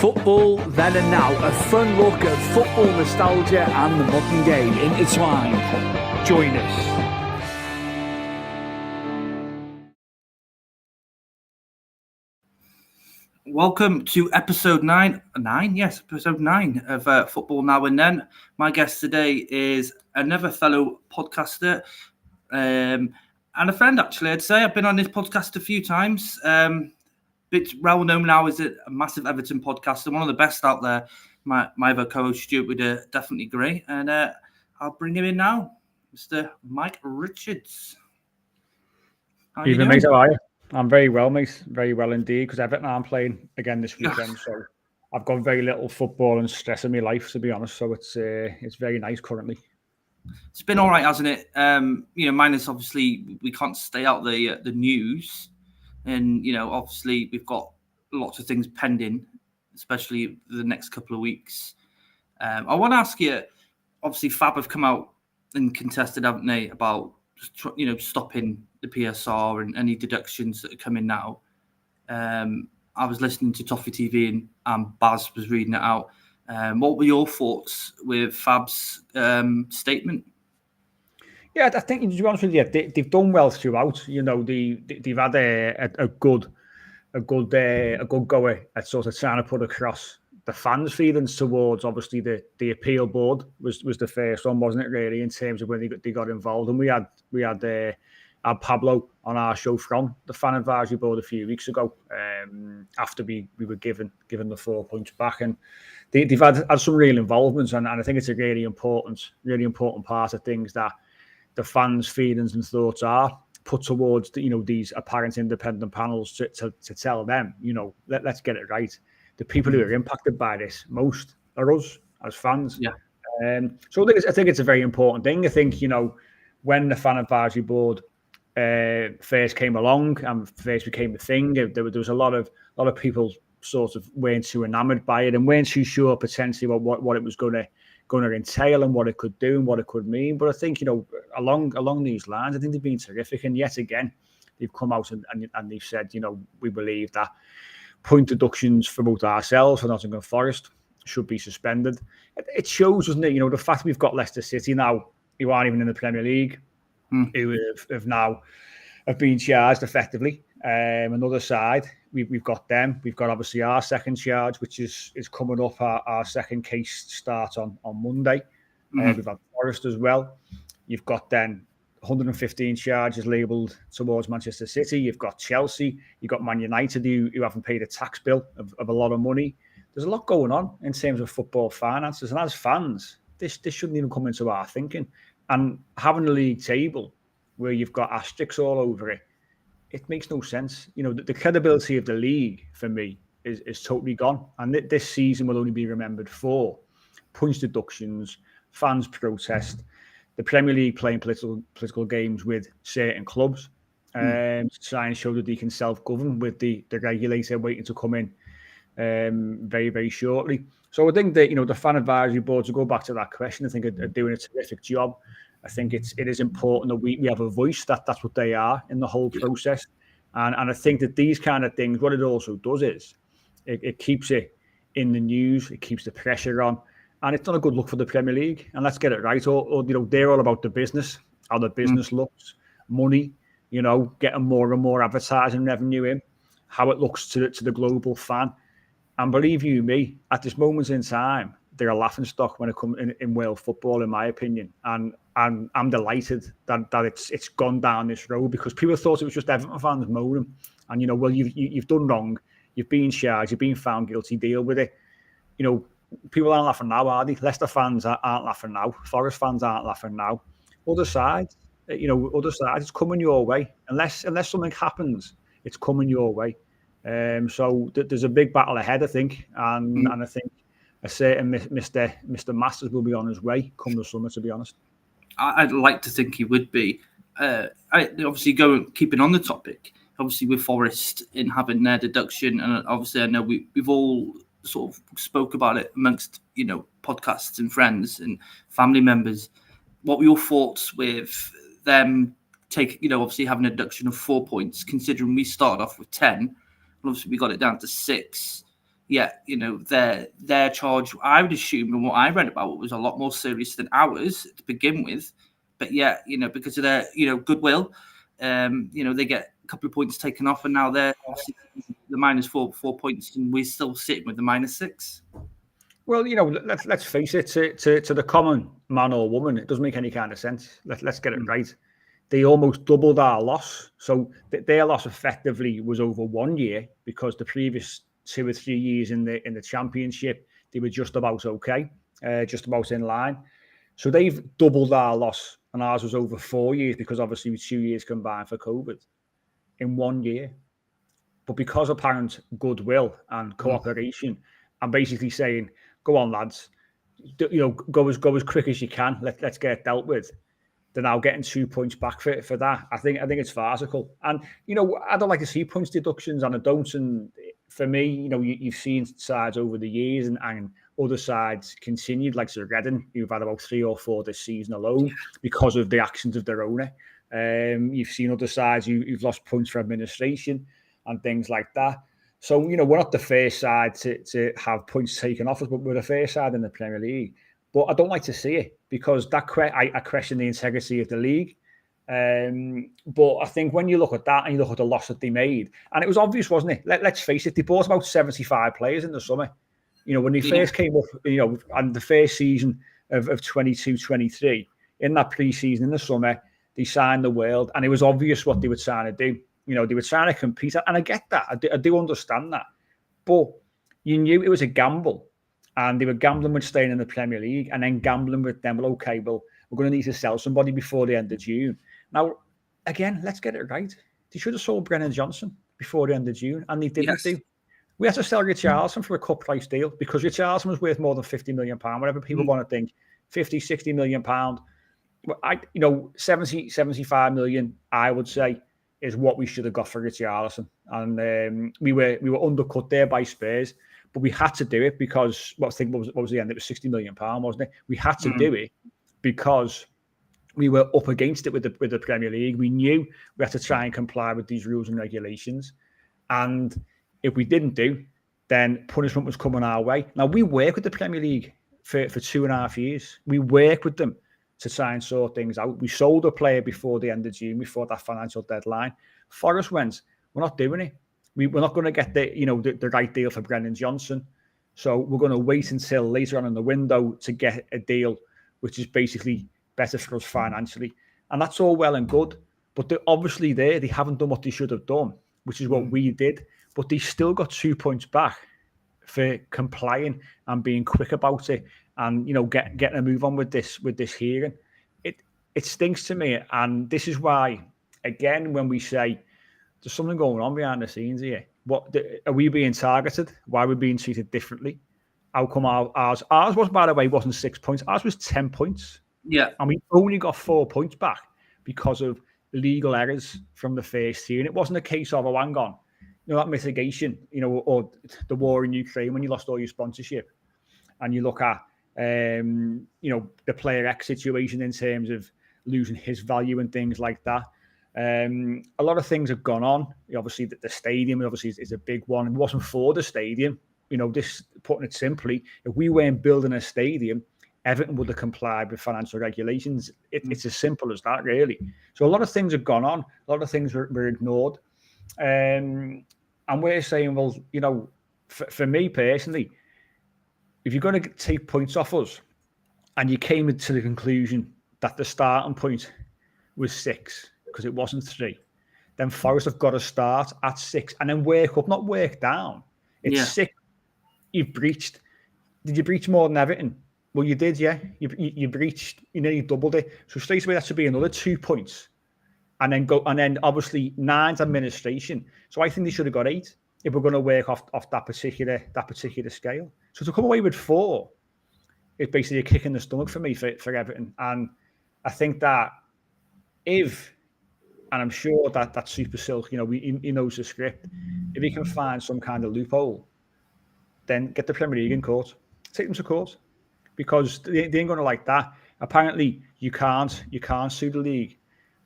Football then and now, a fun look at football nostalgia and the modern game intertwined. Join us. Welcome to episode 9. Episode 9 of Football Now and Then. My guest today is another fellow podcaster and a friend, actually, I'd say. I've been on this podcast a few times. Bit well known now as a massive Everton podcaster, one of the best out there. My other co-host Stuart would definitely agree. And I'll bring him in now, Mr. Mike Richards. Evening, mate. How are you? I'm very well, mate. Very well indeed, because Everton aren't playing again this weekend. So I've got very little football and stress in my life, to be honest. So it's very nice currently. It's been all right, hasn't it? Minus obviously we can't stay out the news, and obviously we've got lots of things pending, especially the next couple of weeks. I want to ask you. Obviously, Fab have come out and contested, haven't they, about stopping the PSR and any deductions that are coming now. I was listening to Toffee TV and Baz was reading it out. What were your thoughts with Fab's statement? Yeah, I think, to be honest with you, they've done well throughout. They've had a good go at sort of trying to put across the fans' feelings towards, obviously, the appeal board was the first one, wasn't it, really, in terms of when they got involved. And we had Pablo on our show from the fan advisory board a few weeks ago, after we were given the 4 points back, and they've had some real involvement, and I think it's a really important part of things that the fans' feelings and thoughts are put towards these apparent independent panels to tell them, let's get it right. The people who are impacted by this most are us as fans. Yeah. So I think it's a very important thing. I think when the fan advisory board first came along and first became a thing, there was a lot of people sort of weren't too enamoured by it and weren't too sure potentially what it was going to entail and what it could do and what it could mean. But I think along these lines, I think they've been terrific. And yet again, they've come out and they've said, we believe that point deductions for both ourselves and Nottingham Forest should be suspended. It shows, doesn't it? The fact that we've got Leicester City now, who aren't even in the Premier League, who have been charged effectively. Another side, we've got them. We've got obviously our second charge, which is coming up. Our second case starts on Monday. We've had Forest as well. You've got then 115 charges labelled towards Manchester City. You've got Chelsea. You've got Man United who haven't paid a tax bill of a lot of money. There's a lot going on in terms of football finances. And as fans, this shouldn't even come into our thinking. And having a league table where you've got asterisks all over it, it makes no sense. The credibility of the league for me is totally gone. And this season will only be remembered for points deductions, fans protest, the Premier League playing political games with certain clubs, trying to show that they can self-govern with the regulator waiting to come in very, very shortly. So I think that the fan advisory board, to go back to that question, I think are doing a terrific job. I think it is important that we have a voice. That's what they are in the whole process. And I think that these kind of things, what it also does is it keeps it in the news, it keeps the pressure on. And it's not a good look for the Premier League. And let's get it right. Or they're all about the business, how the business looks, money, getting more and more advertising revenue in, how it looks to the global fan. And believe you me, at this moment in time, they're a laughingstock when it comes in world football, in my opinion. And I'm delighted that it's gone down this road, because people thought it was just Everton fans moaning. And you've done wrong, you've been charged, you've been found guilty, deal with it. People aren't laughing now, are they? Leicester fans aren't laughing now. Forest fans aren't laughing now. Other side, it's coming your way. Unless something happens, it's coming your way. So there's a big battle ahead, I think, and I think a certain Mr. Masters will be on his way come the summer, to be honest. I'd like to think he would be. Obviously, keeping on the topic, obviously with Forest in having their deduction, and obviously I know we've all sort of spoke about it amongst podcasts and friends and family members. What were your thoughts with them taking, obviously having a deduction of 4 points, considering we started off with 10, and obviously we got it down to 6. yeah, you know, their charge, I would assume, and what I read about it was a lot more serious than ours to begin with. But yeah, you know, because of their, you know, goodwill, you know, they get a couple of points taken off, and now they're obviously the minus 4 points, and we're still sitting with the -6. Well, you know, let's face it, to the common man or woman, it doesn't make any kind of sense. Let's get it right. They almost doubled our loss. So their loss effectively was over 1 year, because the previous 2 or 3 years in the championship, they were just about okay, just about in line. So they've doubled our loss, and ours was over 4 years, because obviously 2 years combined for COVID in 1 year. But because of apparent goodwill and cooperation, I'm basically saying, go on, lads, you know, go as quick as you can. Let's get it dealt with. They're now getting 2 points back for that. I think it's farcical. And, you know, I don't like to see points deductions, and I don't. And for me, you know, you've seen sides over the years, and other sides continued, like Sir Reading, who've had about 3 or 4 this season alone because of the actions of their owner. You've seen other sides who've lost points for administration and things like that. So, you know, we're not the first side to have points taken off us, but we're the first side in the Premier League. But I don't like to see it, because I question the integrity of the league. But I think when you look at that and you look at the loss that they made, and it was obvious, wasn't it? Let's face it, they bought about 75 players in the summer. You know, when they first came up, you know, and the first season of 22-23, in that pre-season in the summer, they signed the world, and it was obvious what they were trying to do. You know, they were trying to compete, and I get that. I do understand that. But you knew it was a gamble, and they were gambling with staying in the Premier League, and then gambling with them. Well, okay, well, we're going to need to sell somebody before the end of June. Now, again, let's get it right. They should have sold Brennan Johnson before the end of June, and they didn't do. We had to sell Richarlison for a cut price deal, because Richarlison was worth more than £50 million. Whatever people want to think, 50, 60 million pound. You know, 70, 75 million, I would say, is what we should have got for Richarlison. And we were undercut there by Spurs, but we had to do it because what was the end? It was £60 million, wasn't it? We had to do it because we were up against it with the Premier League. We knew we had to try and comply with these rules and regulations. And if we didn't do, then punishment was coming our way. Now, we work with the Premier League for 2.5 years. We work with them to try and sort things out. We sold a player before the end of June, before that financial deadline. Forest went, we're not doing it. We're not going to get the right deal for Brennan Johnson. So we're going to wait until later on in the window to get a deal which is basically better for us financially. And that's all well and good. But obviously they haven't done what they should have done, which is what we did. But they still got 2 points back for complying and being quick about it, and, you know, getting a move on with this hearing. It stinks to me. And this is why, again, when we say there's something going on behind the scenes here, are we being targeted? Why are we being treated differently? How come ours was, by the way, wasn't 6 points, ours was 10 points. Yeah. And we only got 4 points back because of legal errors from the first hearing. It wasn't a case of, hang on, you know, that mitigation, you know, or the war in Ukraine when you lost all your sponsorship, and you look at you know, the player X situation in terms of losing his value and things like that. A lot of things have gone on. Obviously, the stadium obviously is a big one. It wasn't for the stadium. You know, this, putting it simply, if we weren't building a stadium, Everton would have complied with financial regulations. It's as simple as that, really. So a lot of things have gone on. A lot of things were ignored. And we're saying, well, you know, for me personally, if you're going to take points off us, and you came to the conclusion that the starting point was 6 because it wasn't 3, then Forest have got to start at 6 and then work up, not work down. It's 6. You've breached. Did you breach more than Everton? Well, you did, yeah. You breached. You nearly doubled it. So straight away that should be another 2 points, and then obviously 9's administration. So I think they should have got 8 if we're going to work off that particular scale. So to come away with 4 is basically a kick in the stomach for me for Everton. And I think that and I'm sure that Super Silk, you know, he knows the script. If he can find some kind of loophole, then get the Premier League in court. Take them to court, because they ain't going to like that. Apparently, you can't sue the league,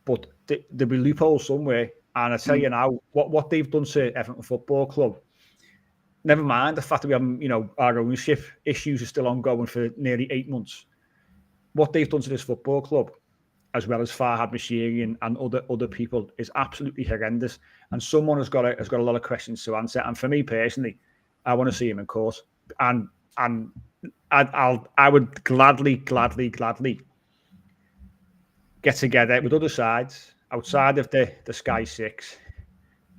but there'll be loopholes somewhere. And I tell you now, what they've done to Everton Football Club, never mind the fact that we have, our ownership issues are still ongoing for nearly 8 months. What they've done to this football club, as well as Farhad Moshiri and other people, is absolutely horrendous. And someone has got a lot of questions to answer. And for me personally, I want to see him in court. And I would gladly get together with other sides outside of the Sky Six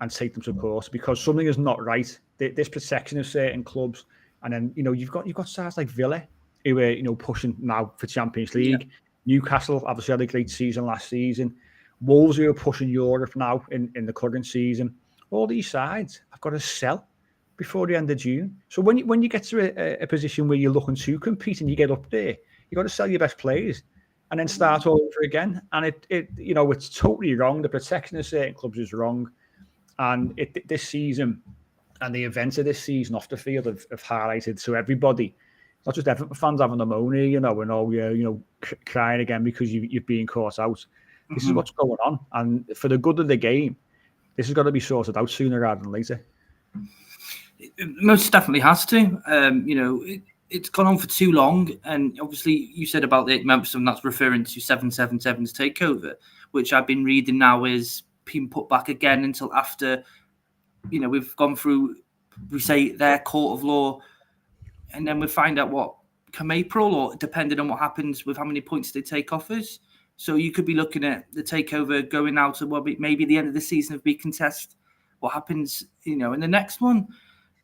and take them to court, because something is not right. This protection of certain clubs, and then you've got sides like Villa who are pushing now for Champions League. Yeah. Newcastle obviously had a great season last season. Wolves who are pushing Europe now in the current season. All these sides have got to sell before the end of June. So when you get to a position where you're looking to compete and you get up there, you've got to sell your best players and then start all over again. And it's totally wrong. The protection of certain clubs is wrong. And this season and the events of this season off the field have highlighted to everybody, not just Everton fans having the moan here, and all crying again because you've been caught out. This is what's going on. And for the good of the game, this has got to be sorted out sooner rather than later. It most definitely has to. It's gone on for too long. And obviously, you said about the 8 members, and that's referring to 777's takeover, which I've been reading now is being put back again until after, we've gone through, we say, their court of law, and then we find out what come April, or depending on what happens with how many points they take off us. So you could be looking at the takeover going out to maybe the end of the season if we contest what happens, in the next one.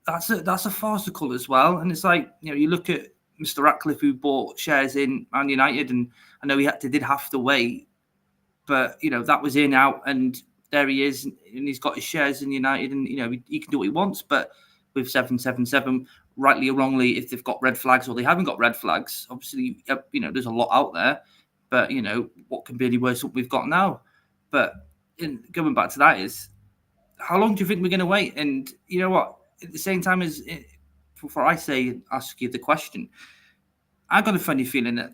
That's a farcical as well. And it's like, you look at Mr. Ratcliffe, who bought shares in Man United, and I know he did have to wait, but that was in, out, and there he is, and he's got his shares in United, and he can do what he wants. But with 777, rightly or wrongly, if they've got red flags or they haven't got red flags, obviously, there's a lot out there. But what can be any worse than what we've got now? But going back to that is, how long do you think we're going to wait? And you know what? At the same time as before I ask you the question, I got a funny feeling that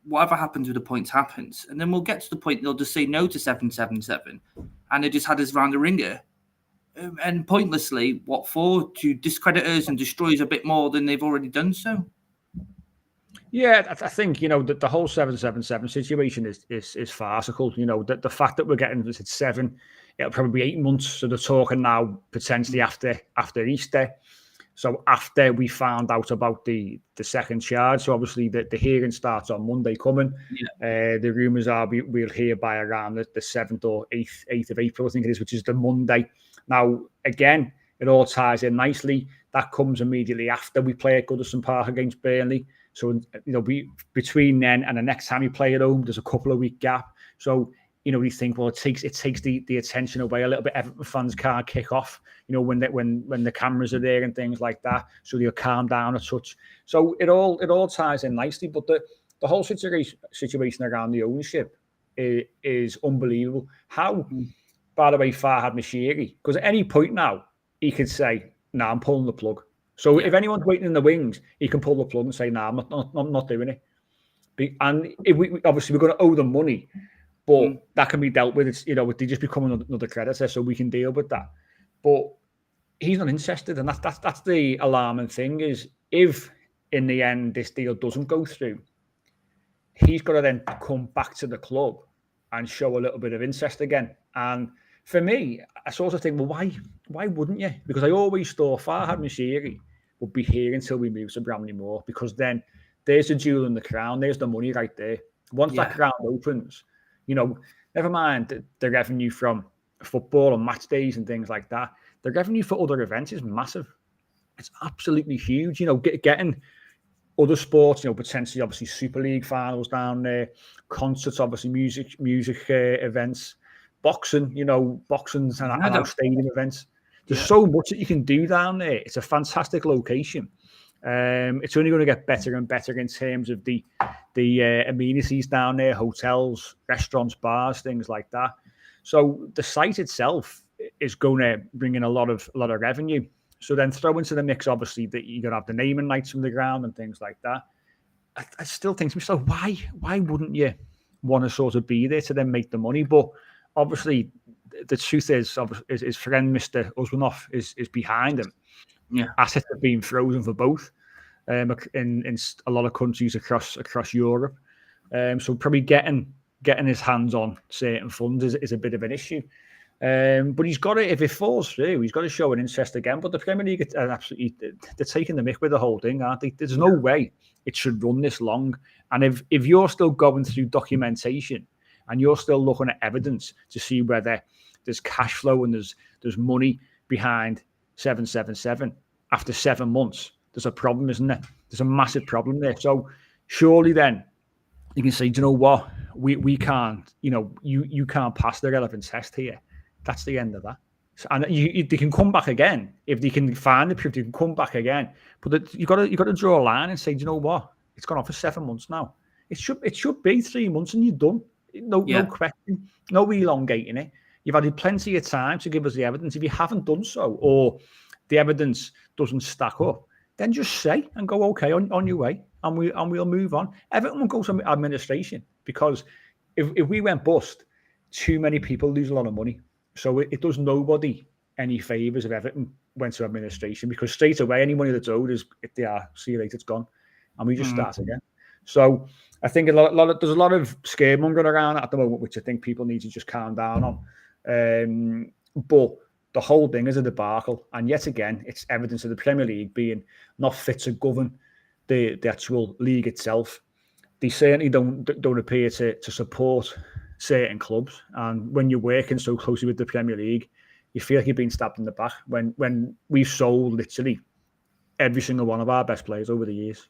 whatever happens with the points happens, and then we'll get to the point they'll just say no to 777, and they just had us round the ringer, and pointlessly. What for? To discredit us and destroy us a bit more than they've already done so. Yeah, I think the whole 777 situation is farcical. The fact that we're getting this at 7, it'll probably be 8 months. So they're talking now potentially after Easter. So after we found out about the second charge, so obviously the hearing starts on Monday coming. Yeah. The rumours are we'll hear by around the 7th or 8th of April, I think it is, which is the Monday. Now, again, it all ties in nicely. That comes immediately after we play at Goodison Park against Burnley. So, between then and the next time you play at home, there's a couple of week gap. So, we think, well, it takes the attention away a little bit. Everton fans can't kick off, when the cameras are there and things like that. So they'll calm down a touch. So it all ties in nicely. But the whole situation around the ownership is unbelievable. How, by the way, Farhad Moshiri, because at any point now he could say, "Nah, I'm pulling the plug." So if anyone's waiting in the wings, he can pull the plug and say, "Nah, I'm not doing it." And obviously we're going to owe them money. But that can be dealt with. It's they just become another creditor, so we can deal with that. But he's not interested, and that's the alarming thing. Is if in the end this deal doesn't go through, he's got to then come back to the club and show a little bit of interest again. And for me, I sort of think, well, why wouldn't you? Because I always thought Farhad Moshiri would be here until we move to Bramley Moor, because then there's a jewel in the crown. There's the money right there. Once that crown opens. Never mind the revenue from football and match days and things like that. The revenue for other events is massive. It's absolutely huge. Getting other sports, potentially obviously Super League finals down there, concerts, obviously music events, boxing, boxing and stadium events. There's so much that you can do down there. It's a fantastic location. It's only going to get better and better in terms of the amenities down there, hotels, restaurants, bars, things like that. So the site itself is going to bring in a lot of revenue. So then throw into the mix, obviously, that you're going to have the naming rights from the ground and things like that. I still think to myself, why wouldn't you want to sort of be there to then make the money? But obviously, the truth is his friend, Mr. Usmanov, is behind him. assets have been frozen for both in a lot of countries across Europe. So probably getting his hands on certain funds is a bit of an issue. But he's got to, if it falls through, he's got to show an interest again. But the Premier League are absolutely, they're taking the mick with the whole thing, aren't they? There's no way it should run this long. And if you're still going through documentation and you're still looking at evidence to see whether there's cash flow and there's money behind 777 after 7 months, there's a problem, isn't there? There's a massive problem there. So surely then you can say, do you know what? We can't, you can't pass the relevant test here. That's the end of that. And they can come back again if they can find the proof. They can come back again, but you got to draw a line and say, do you know what? It's gone on for 7 months now. It should be 3 months and you're done. No question, no elongating it. You've had plenty of time to give us the evidence. If you haven't done so, or the evidence doesn't stack up, then just say and go, okay, on your way, and we'll move on. Everton will go to administration, because if we went bust, too many people lose a lot of money. So it does nobody any favours if Everton went to administration, because straight away any money that's owed is, if they are, see you later, it's gone, and we just start again. So I think there's a lot of scaremongering around at the moment, which I think people need to just calm down on. But the whole thing is a debacle, and yet again, it's evidence of the Premier League being not fit to govern the actual league itself. They certainly don't appear to support certain clubs, and when you're working so closely with the Premier League, you feel like you're being stabbed in the back. When we've sold literally every single one of our best players over the years,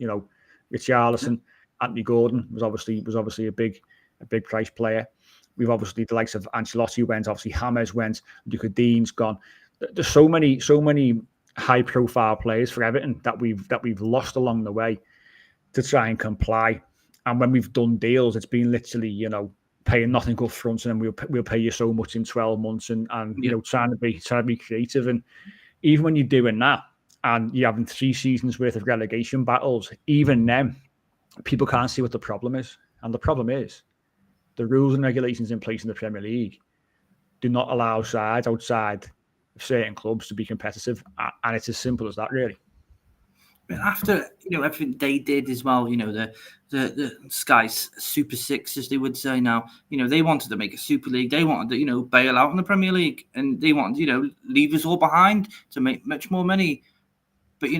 Richarlison, Anthony Gordon was obviously a big price player. We've obviously the likes of Ancelotti went, obviously James went, Luka Dean's gone. There's so many high profile players for Everton that we've lost along the way to try and comply. And when we've done deals, it's been literally, paying nothing up front, and then we'll pay you so much in 12 months, and trying to be creative. And even when you're doing that and you're having 3 seasons worth of relegation battles, even then people can't see what the problem is. And the problem is the rules and regulations in place in the Premier League do not allow sides outside of certain clubs to be competitive, and it's as simple as that, really. After everything they did as well, the Sky's Super Six, as they would say now, they wanted to make a Super League. They wanted to bail out in the Premier League, and they wanted leave us all behind to make much more money. But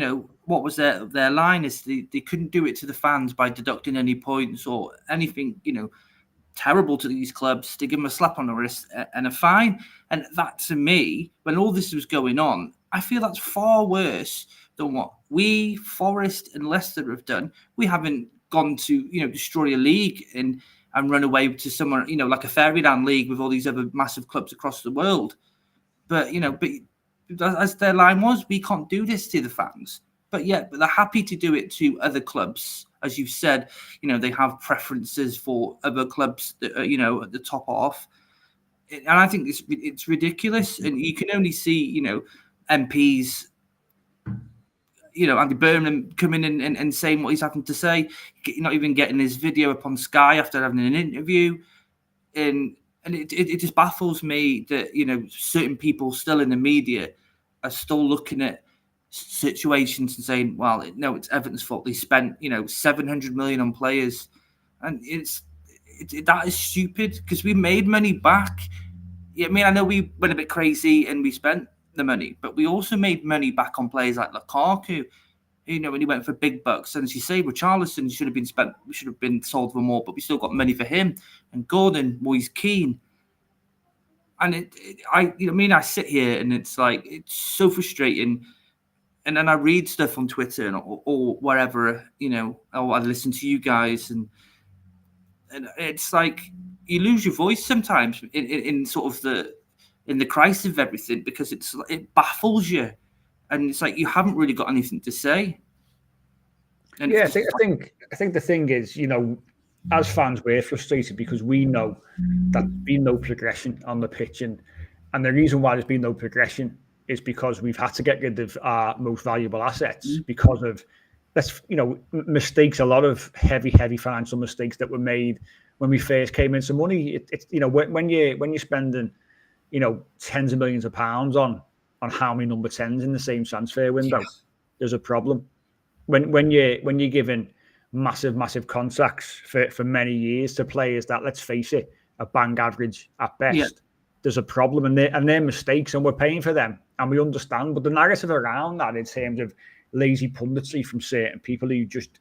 what was their line is they couldn't do it to the fans by deducting any points or anything terrible to these clubs. They give them a slap on the wrist and a fine. And that, to me, when all this was going on, I feel that's far worse than what we, Forest and Leicester, have done. We haven't gone to destroy a league and run away to somewhere like a fairyland league with all these other massive clubs across the world. But as their line was, we can't do this to the fans. But they're happy to do it to other clubs. As you've said, they have preferences for other clubs that are, at the top off. And I think it's ridiculous. And you can only see, MPs, Andy Burnham coming in and saying what he's having to say, not even getting his video up on Sky after having an interview. And it just baffles me that, certain people still in the media are still looking at situations and saying, well, no, it's Everton's fault. They spent, 700 million on players. And that is stupid, because we made money back. I know we went a bit crazy and we spent the money, but we also made money back on players like Lukaku, when he went for big bucks. And as you say, Richarlison should have been sold for more, but we still got money for him. And Gordon, Moise Keane. And I sit here and it's like, it's so frustrating. And then I read stuff on Twitter or wherever, or I listen to you guys, and it's like you lose your voice sometimes in sort of in the crisis of everything, because it baffles you, and it's like you haven't really got anything to say. And I think the thing is, as fans, we're frustrated because we know that there's been no progression on the pitch, and the reason why there's been no progression is because we've had to get rid of our most valuable assets because of mistakes, a lot of heavy financial mistakes that were made when we first came into money. It's when you're spending tens of millions of pounds on on how many number 10s in the same transfer window, Yeah. there's a problem. When you're given massive contracts for many years to players that, let's face it, are bang average at best, Yeah. there's a problem, and they're mistakes, and we're paying for them, and we understand. But the narrative around that, in terms of lazy punditry from certain people who just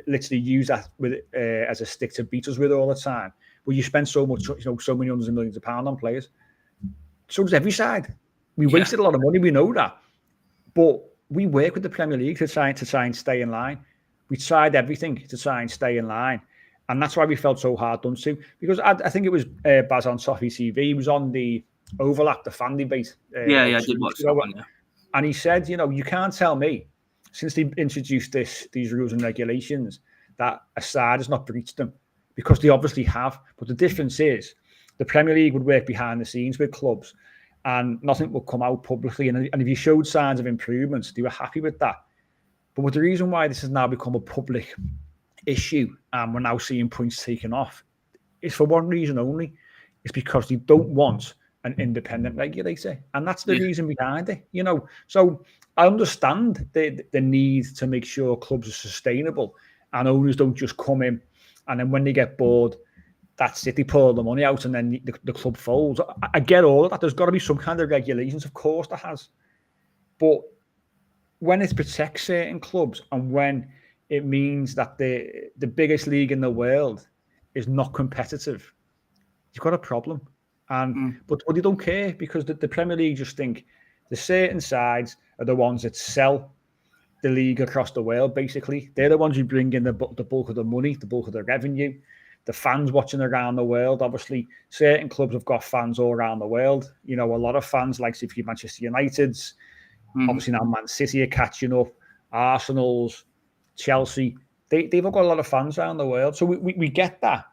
literally use that as a stick to beat us with all the time. Well, you spend so much, so many hundreds of millions of pounds on players. So does every side. We wasted a lot of money. We know that, but we work with the Premier League to try and stay in line. We tried everything to try and stay in line, and that's why we felt so hard done to. Because I think it was Baz on Toffee TV. He was on the Overlap, the fan debate. I did watch that one. Yeah. And he said, you can't tell me, since they introduced these rules and regulations, that a side has not breached them, because they obviously have. But the difference is, the Premier League would work behind the scenes with clubs, and nothing would come out publicly. And if you showed signs of improvements, they were happy with that. But the reason why this has now become a public issue, and we're now seeing points taken off, is for one reason only. It's because they don't want an independent regulator, and that's the reason behind it. So I understand the need to make sure clubs are sustainable and owners don't just come in and then when they get bored, that's it, they pull all the money out and then the club folds. I get all of that. There's got to be some kind of regulations, of course there has. But when it protects certain clubs, and when it means that the biggest league in the world is not competitive, you've got a problem. But they don't care, because the Premier League just think the certain sides are the ones that sell the league across the world, basically. They're the ones who bring in the bulk of the money, the bulk of the revenue, the fans watching around the world. Obviously, certain clubs have got fans all around the world. A lot of fans, like if you're Manchester United's, obviously now Man City are catching up, Arsenal's, Chelsea, they've got a lot of fans around the world. So we get that.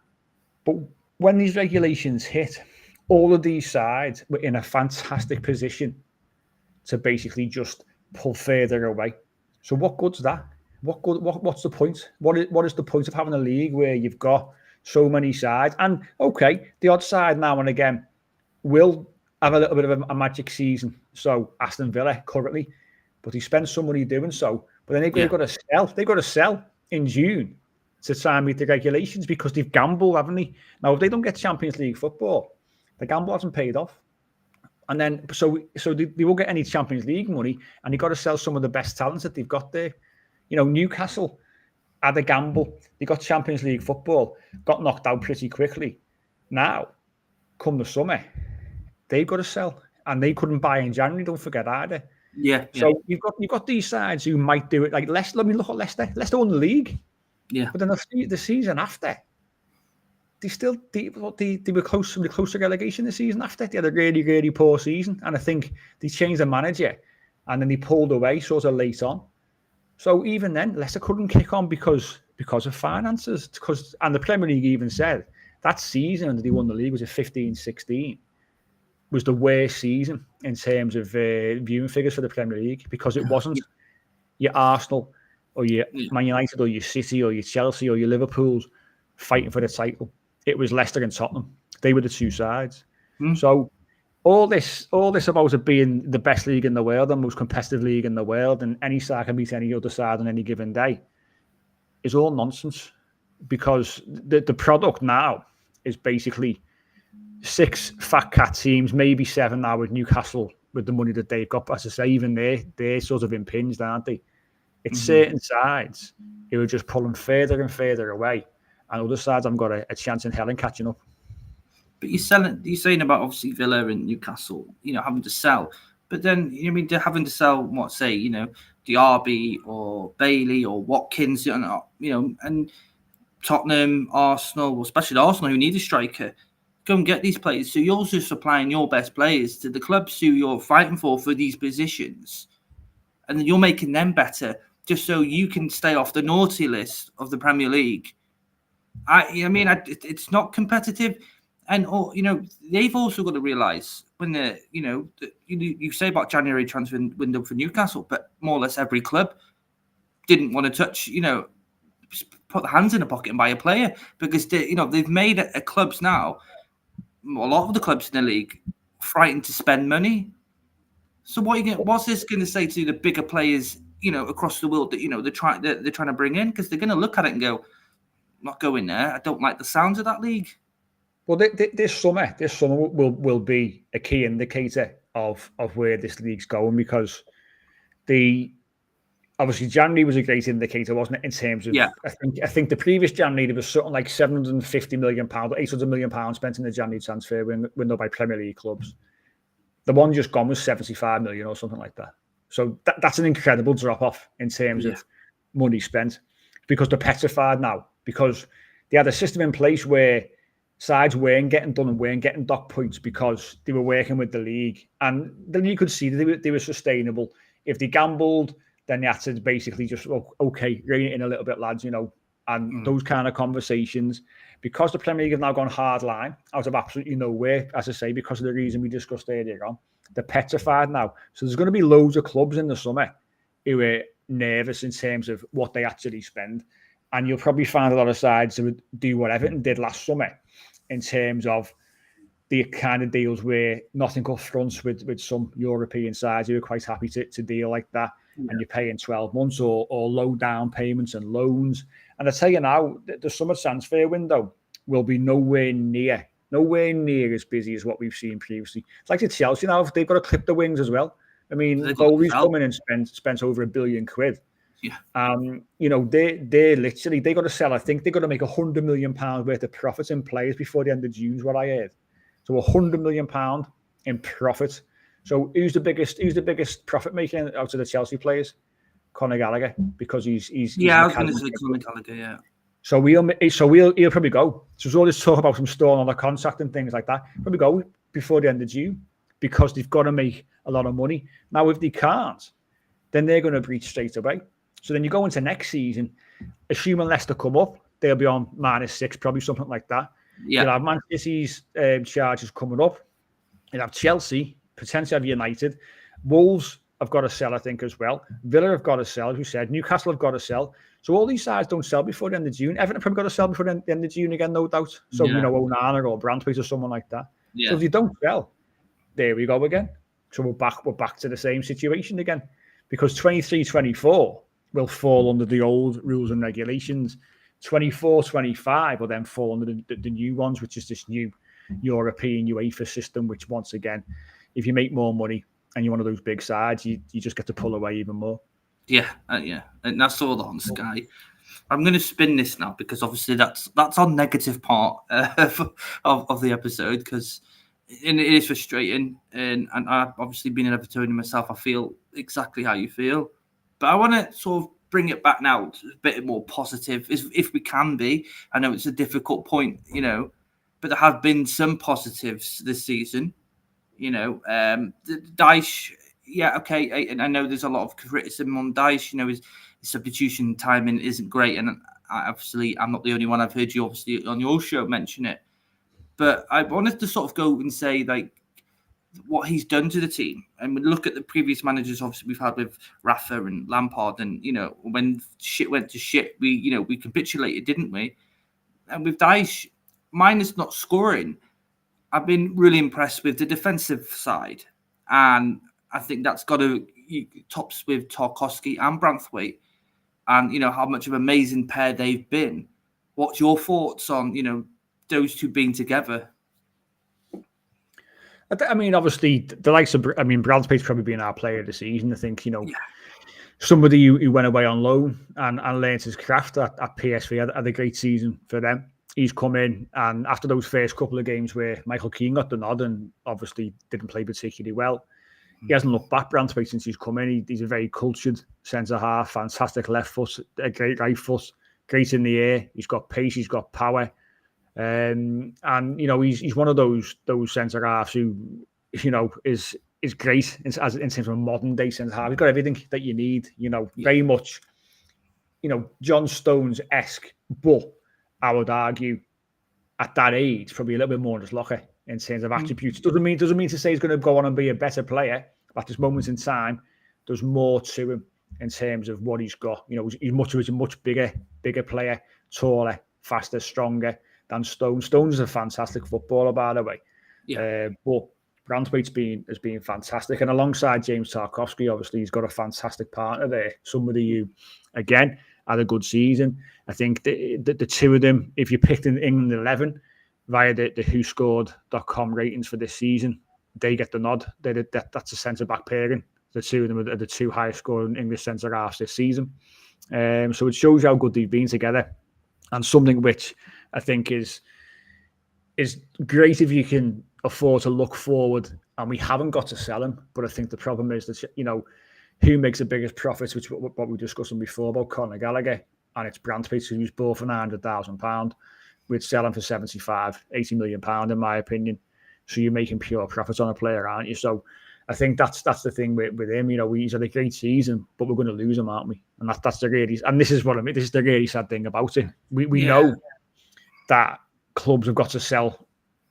But when these regulations hit, all of these sides were in a fantastic position to basically just pull further away. So what good's that? What's the point? What is the point of having a league where you've got so many sides? And okay, the odd side now and again will have a little bit of a magic season. So Aston Villa currently, but he spends some money doing so. But then they've got to sell. They've got to sell in June to try and meet the regulations, because they've gambled, haven't they? Now, if they don't get Champions League football, the gamble hasn't paid off. And then, so they won't get any Champions League money, and you've got to sell some of the best talents that they've got there. Newcastle had a gamble. They got Champions League football, got knocked out pretty quickly. Now, come the summer, they've got to sell, and they couldn't buy in January. Don't forget either. Yeah. So you've got these sides who might do it. Like Leicester. Let me look at Leicester. Leicester won the league. Yeah. But then the season after, they were close to relegation the season after. They had a really poor season, and I think they changed the manager, and then they pulled away sort of late on. So even then, Leicester couldn't kick on because of finances. And the Premier League even said that season that they won the league was a 15-16. Was the worst season in terms of viewing figures for the Premier League, because it wasn't your Arsenal or your Man United or your City or your Chelsea or your Liverpool's fighting for the title. It was Leicester and Tottenham. They were the two sides. So all this about it being the best league in the world, the most competitive league in the world, and any side can beat any other side on any given day, is all nonsense, because the product now is basically 6 fat cat teams, maybe 7 now with Newcastle, with the money that they've got. But as I say, even they're sort of impinged, aren't they? It's certain sides who are just pulling further and further away, and other sides haven't got a chance in hell in catching up. But you're saying about obviously Villa and Newcastle, having to sell. But then, they're having to sell, Diaby or Bailey or Watkins, and Tottenham, Arsenal, especially Arsenal, who need a striker. Go and get these players. So you're also supplying your best players to the clubs who you're fighting for these positions. And then you're making them better just so you can stay off the naughty list of the Premier League. It's not competitive. And, they've also got to realise when you say about January transfer window for Newcastle, but more or less every club didn't want to touch, put their hands in a pocket and buy a player, because they've made clubs now, a lot of the clubs in the league, frightened to spend money. So what's this going to say to the bigger players, across the world that they're trying to bring in, because they're going to look at it and go, "I'm not going there. I don't like the sounds of that league." Well, this summer will be a key indicator of where this league's going, because obviously January was a great indicator, wasn't it? In terms of, I think the previous January there was something like £750 million, £800 million spent in the January transfer window by Premier League clubs. The one just gone was 75 million or something like that. So that's an incredible drop off in terms of money spent, because they're petrified now, because they had a system in place where sides weren't getting done and weren't getting dock points because they were working with the league, and then you could see that they were sustainable. If they gambled, then they had to basically just, okay, rein it in a little bit, lads, and those kind of conversations. Because the Premier League have now gone hard line out of absolutely nowhere, as I say, because of the reason we discussed earlier on, they're petrified now. So there's going to be loads of clubs in the summer who are nervous in terms of what they actually spend. And you'll probably find a lot of sides who would do what Everton did last summer in terms of the kind of deals where nothing up front with some European sides who are quite happy to deal like that. Yeah. And you're paying 12 months or low down payments and loans. And I tell you now, the summer transfer window will be nowhere near as busy as what we've seen previously. It's like the Chelsea now, they've got to clip the wings as well. I mean, Bowley's come in and spent over £1 billion. Yeah. They're literally, they got to sell, I think they got to make £100 million worth of profits in players before the end of June is what I heard. So £100 million in profit. So who's the biggest profit maker out of the Chelsea players? Conor Gallagher, because he's I was going to say Conor Gallagher, yeah. So he'll probably go. So there's all this talk about him stalling on the contract and things like that. Probably go before the end of June, because they've got to make a lot of money. Now, if they can't, then they're going to breach straight away. So then you go into next season, assuming Leicester come up, they'll be on -6, probably something like that. Yeah. You'll have Man City's charges coming up. You'll have Chelsea, potentially have United. Wolves have got to sell, I think, as well. Villa have got to sell, as we said. Newcastle have got to sell. So all these sides don't sell before the end of June. Everton probably got to sell before the end of June again, no doubt. So, Onana or Branthwaite or someone like that. Yeah. So if you don't sell, there we go again. So we're back to the same situation again. Because 23-24 will fall under the old rules and regulations. 24-25 will then fall under the new ones, which is this new European UEFA system, which once again, if you make more money and you're one of those big sides, you just get to pull away even more. Yeah, and I saw that on Sky. I'm going to spin this now, because obviously that's our negative part of the episode, because it is frustrating, and I've obviously been an Evertonian myself. I feel exactly how you feel, but I want to sort of bring it back now to a bit more positive, if we can be. I know it's a difficult point, but there have been some positives this season. Dyche, and I know there's a lot of criticism on Dyche. His substitution timing isn't great, and I'm not the only one. I've heard you obviously on your show mention it, but I wanted to sort of go and say, like, what he's done to the team, and we look at the previous managers obviously we've had with Rafa and Lampard, and when shit went to shit, we capitulated, didn't we? And with Dyche, minus not scoring, I've been really impressed with the defensive side, and I think that's got to tops with Tarkowski and Branthwaite, and how much of an amazing pair they've been. What's your thoughts on those two being together? I mean, obviously, the likes of Branthwaite's probably been our player of the season. I think somebody who went away on loan and learned his craft at PSV had a great season for them. He's come in, and after those first couple of games where Michael Keane got the nod and obviously didn't play particularly well, he hasn't looked back, Branthwaite, since he's come in. He's a very cultured centre-half, fantastic left foot, a great right foot, great in the air. He's got pace, he's got power. And he's one of those centre-halves who, is great in terms of a modern-day centre-half. He's got everything that you need, very much, John Stones-esque, but I would argue at that age, probably a little bit more just Locker in terms of attributes. Doesn't mean to say he's going to go on and be a better player. At this moment in time, there's more to him in terms of what he's got. He's a much bigger player, taller, faster, stronger than Stones. Stones is a fantastic footballer, by the way. Yeah. But has been fantastic. And alongside James Tarkowski, obviously, he's got a fantastic partner there. Somebody who, again, had a good season. I think the two of them, if you picked in England 11 via the WhoScored.com ratings for this season, they get the nod. That's a centre-back pairing. The two of them are the two highest scoring English centre-halves this season. So it shows how good they've been together. And something which I think is great if you can afford to look forward, and we haven't got to sell him. But I think the problem is that, who makes the biggest profits, which what we were discussing before about Conor Gallagher, and it's Brantford, who's bought for £900,000. We'd sell him for 75, 80 million pound, in my opinion. So you're making pure profits on a player, aren't you? So I think that's the thing with him. He's had a great season, but we're going to lose him, aren't we? And that's the really, and this is what I mean. This is the really sad thing about it. We know that clubs have got to sell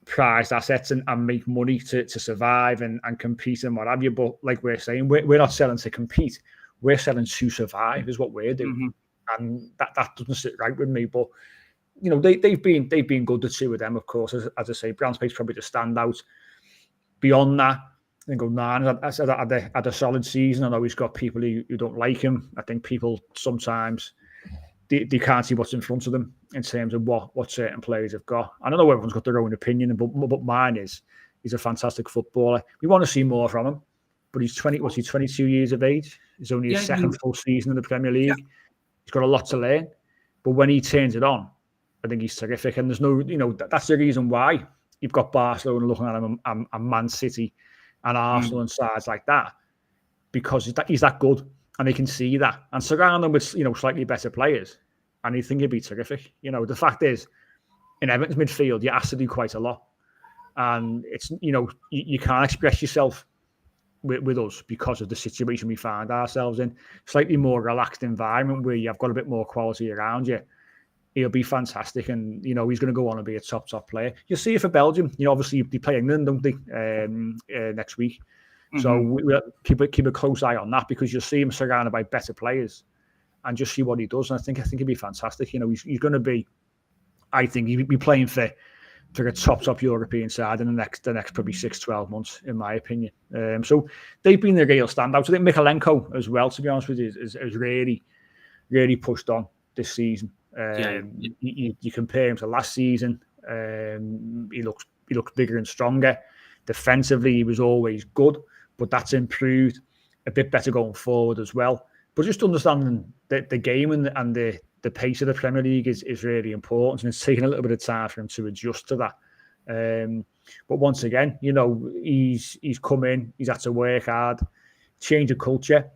prized assets and make money to survive and compete and what have you. But like we're saying, we're not selling to compete. We're selling to survive is what we're doing. And that doesn't sit right with me. But, they've been good, the two of them, of course. As I say, Brantford's probably the standout. Beyond that, I think Onana had a solid season. I know he's got people who don't like him. I think people sometimes they can't see what's in front of them in terms of what certain players have got. I don't know everyone's got their own opinion, but mine is he's a fantastic footballer. We want to see more from him, but he's 22 years of age. He's only his second full season in the Premier League. Yeah. He's got a lot to learn, but when he turns it on, I think he's terrific. And there's no, that's the reason why you've got Barcelona looking at him and Man City and Arsenal and sides like that, because he's that good. And they can see that and surround them with, slightly better players. And you think he'd be terrific. The fact is, in Everton's midfield, you have to do quite a lot. And it's, you can't express yourself with us because of the situation we find ourselves in. Slightly more relaxed environment where you've got a bit more quality around you. He'll be fantastic. And, he's going to go on and be a top player. You'll see it for Belgium. Obviously, they play England, don't they, next week. So we'll keep a close eye on that, because you'll see him surrounded by better players and just see what he does. And I think he'd be fantastic. He's going to be, I think he'd be playing for a top European side in the next probably 6-12 months, in my opinion. So they've been the real standouts. I think Mikalenko as well, to be honest with you, is really, really pushed on this season. You compare him to last season, he looks bigger and stronger. Defensively, he was always good, but that's improved a bit better going forward as well. But just understanding the game and the pace of the Premier League is really important, and it's taking a little bit of time for him to adjust to that. But once again, he's come in, he's had to work hard, change the culture.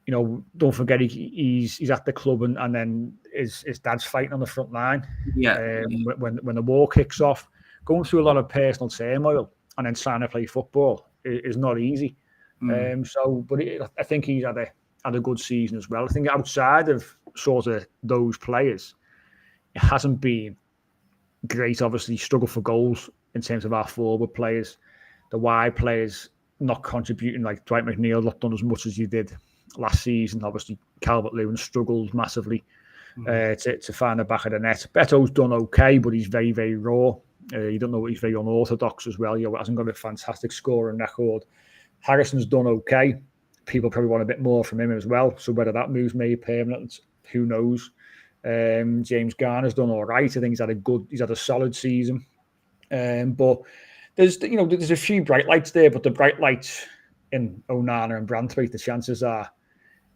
Don't forget he's at the club and then his dad's fighting on the front line. When the war kicks off, going through a lot of personal turmoil and then trying to play football is not easy. I think he's had a good season as well. I think outside of sort of those players, it hasn't been great. Obviously, struggle for goals in terms of our forward players. The wide players not contributing, like Dwight McNeil, not done as much as you did last season. Obviously, Calvert-Lewin struggled massively to find the back of the net. Beto's done okay, but he's very, very raw. You don't know, he's very unorthodox as well. He hasn't got a fantastic scoring record. Harrison's done okay. People probably want a bit more from him as well. So whether that move's made permanent, who knows? James Garner's done all right. I think he's had a solid season. But there's a few bright lights there, but the bright lights in Onana and Brantford, the chances are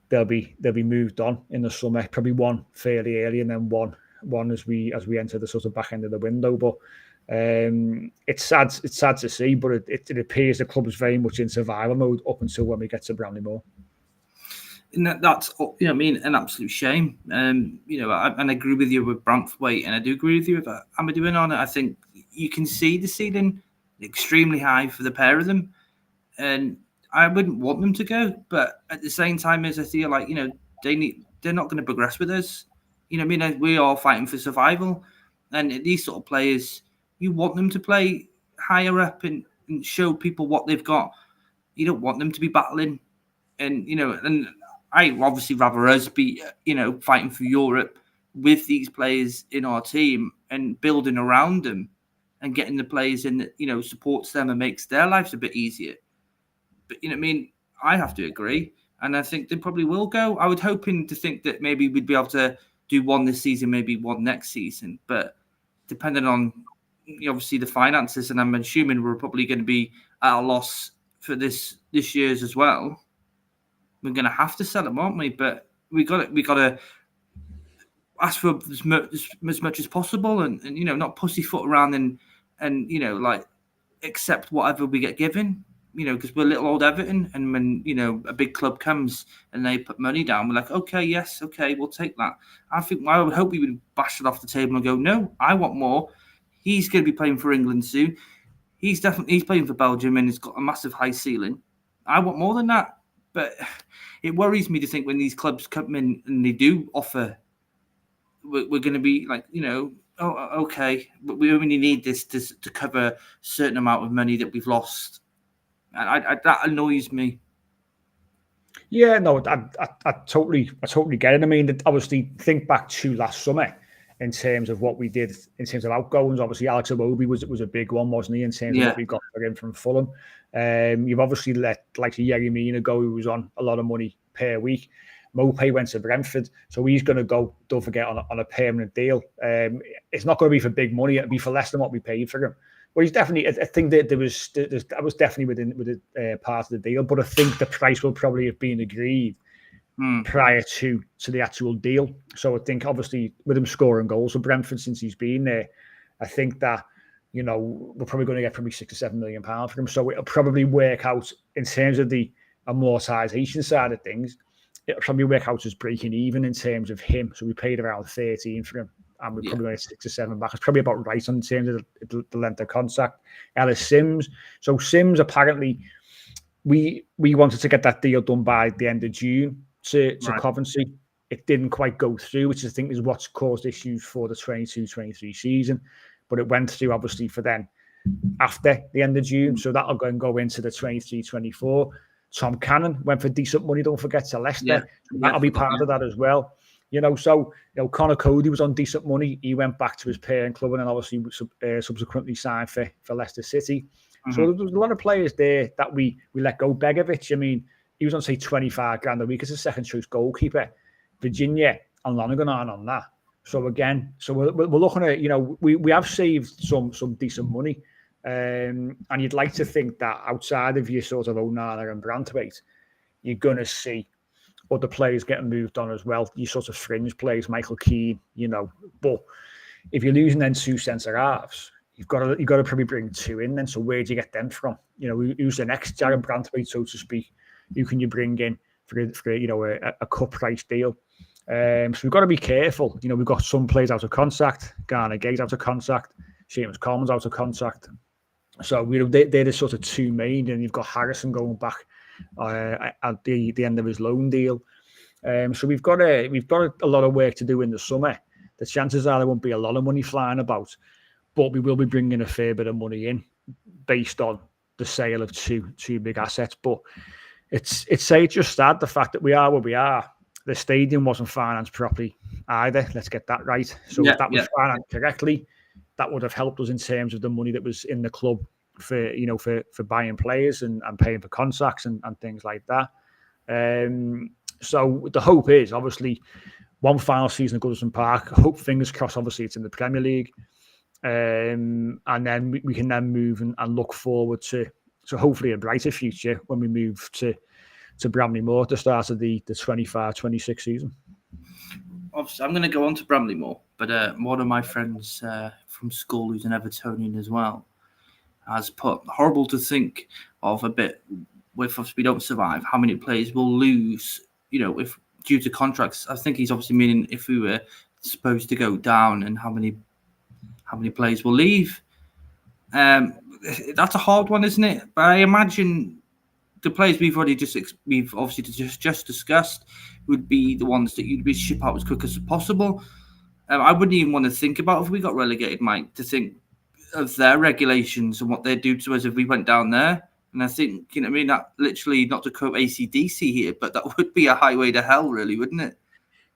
they'll be moved on in the summer. Probably one fairly early, and then one as we enter the sort of back end of the window. But it's sad to see, but it appears the club is very much in survival mode up until when we get to Bramley-Moore. And that's an absolute shame. And I agree with you with Brantford, and I do agree with you with Amadou and Onana. I think you can see the ceiling extremely high for the pair of them, and I wouldn't want them to go. But at the same time, as I feel like they're not going to progress with us. We are fighting for survival, and these sort of players, you want them to play higher up and show people what they've got. You don't want them to be battling, and I obviously rather us be fighting for Europe with these players in our team and building around them and getting the players in that, you know, supports them and makes their lives a bit easier. But, you know what I mean? I have to agree. And I think they probably will go. I was hoping to think that maybe we'd be able to do one this season, maybe one next season. But depending on, obviously, the finances, and I'm assuming we're probably going to be at a loss for this year's as well. We're going to have to sell them, aren't we? But we got to ask for as much as possible, and you know, not pussyfoot around and you know, like, accept whatever we get given. You know, because we're little old Everton, and when, you know, a big club comes and they put money down, we're like, okay, yes, okay, we'll take that. I would hope we would bash it off the table and go, no, I want more. He's going to be playing for England soon. He's playing for Belgium, and he's got a massive high ceiling. I want more than that. But it worries me to think when these clubs come in and they do offer, we're going to be like, you know, oh, okay, but we only need this to cover a certain amount of money that we've lost. And that annoys me. Yeah, no, I totally get it. I mean, obviously, think back to last summer in terms of what we did in terms of outgoings. Obviously, Alex Iwobi was a big one, wasn't he, in terms of what we got for him from Fulham. You've obviously let, like, Yerry Mina go, who was on a lot of money per week. Mopé went to Brentford, so he's going to go, don't forget, on a permanent deal. It's not going to be for big money. It'll be for less than what we paid for him. Well, he's definitely. I think that that was definitely within part of the deal, but I think the price will probably have been agreed prior to the actual deal. So I think, obviously, with him scoring goals for Brentford since he's been there, I think that, you know, we're probably going to get probably £6 to £7 million for him. So it'll probably work out in terms of the amortization side of things. It'll probably work out as breaking even in terms of him. So we paid around 13 for him, and we're probably going to 6 or 7 back. It's probably about right on terms of the length of contract. Ellis Sims. So Sims, apparently, we wanted to get that deal done by the end of June to Coventry. It didn't quite go through, which I think is what's caused issues for the 22-23 season. But it went through, obviously, for then after the end of June. So that'll go into the 23-24. Tom Cannon went for decent money, don't forget, to Leicester. That'll be part of that as well. You know, so, you know, Connor Cody was on decent money. He went back to his parent club and then obviously subsequently signed for Leicester City. So there was a lot of players there that we let go. Begovic, I mean, he was on, say, 25 grand a week as a second choice goalkeeper. Virginia and Lonergan aren't on that. So again, we're looking at, you know, we have saved some decent money. And you'd like to think that outside of your sort of Onana and Branthwaite, you're going to see other players getting moved on as well. You sort of fringe players, Michael Keane, you know. But if you're losing then 2 centre halves, you've got to probably bring 2 in then. So where do you get them from? You know, who's the next Jared Branthwaite, so to speak? Who can you bring in for you know, a cut price deal? So we've got to be careful. You know, we've got some players out of contract, Garner Gate out of contract, Seamus Coleman's out of contract. So, you know, they're the sort of 2 main, and you've got Harrison going back at the end of his loan deal. So we've got a lot of work to do in the summer. The chances are there won't be a lot of money flying about, but we will be bringing a fair bit of money in based on the sale of two big assets. But it's just sad, the fact that we are where we are. The stadium wasn't financed properly either. Let's get that right. So if that was financed correctly, that would have helped us in terms of the money that was in the club for, you know, for buying players and paying for contracts and things like that. So the hope is, obviously, one final season at Goodison Park. Hope, fingers crossed, obviously, it's in the Premier League. And then we can then move and look forward to hopefully a brighter future when we move to Bramley Moor at the start of the 25-26 season. Obviously, I'm going to go on to Bramley Moor, but one of my friends from school, who's an Evertonian as well, has put, horrible to think of a bit, if we don't survive, how many players will lose, you know, if due to contracts. I think he's obviously meaning if we were supposed to go down, and how many players will leave. That's a hard one, isn't it? But I imagine the players we've obviously just discussed would be the ones that you'd be ship out as quick as possible. I wouldn't even want to think about, if we got relegated, Mike, to think of their regulations and what they'd do to us if we went down there. And I think, you know what I mean, that literally, not to quote AC/DC here, but that would be a highway to hell, really, wouldn't it?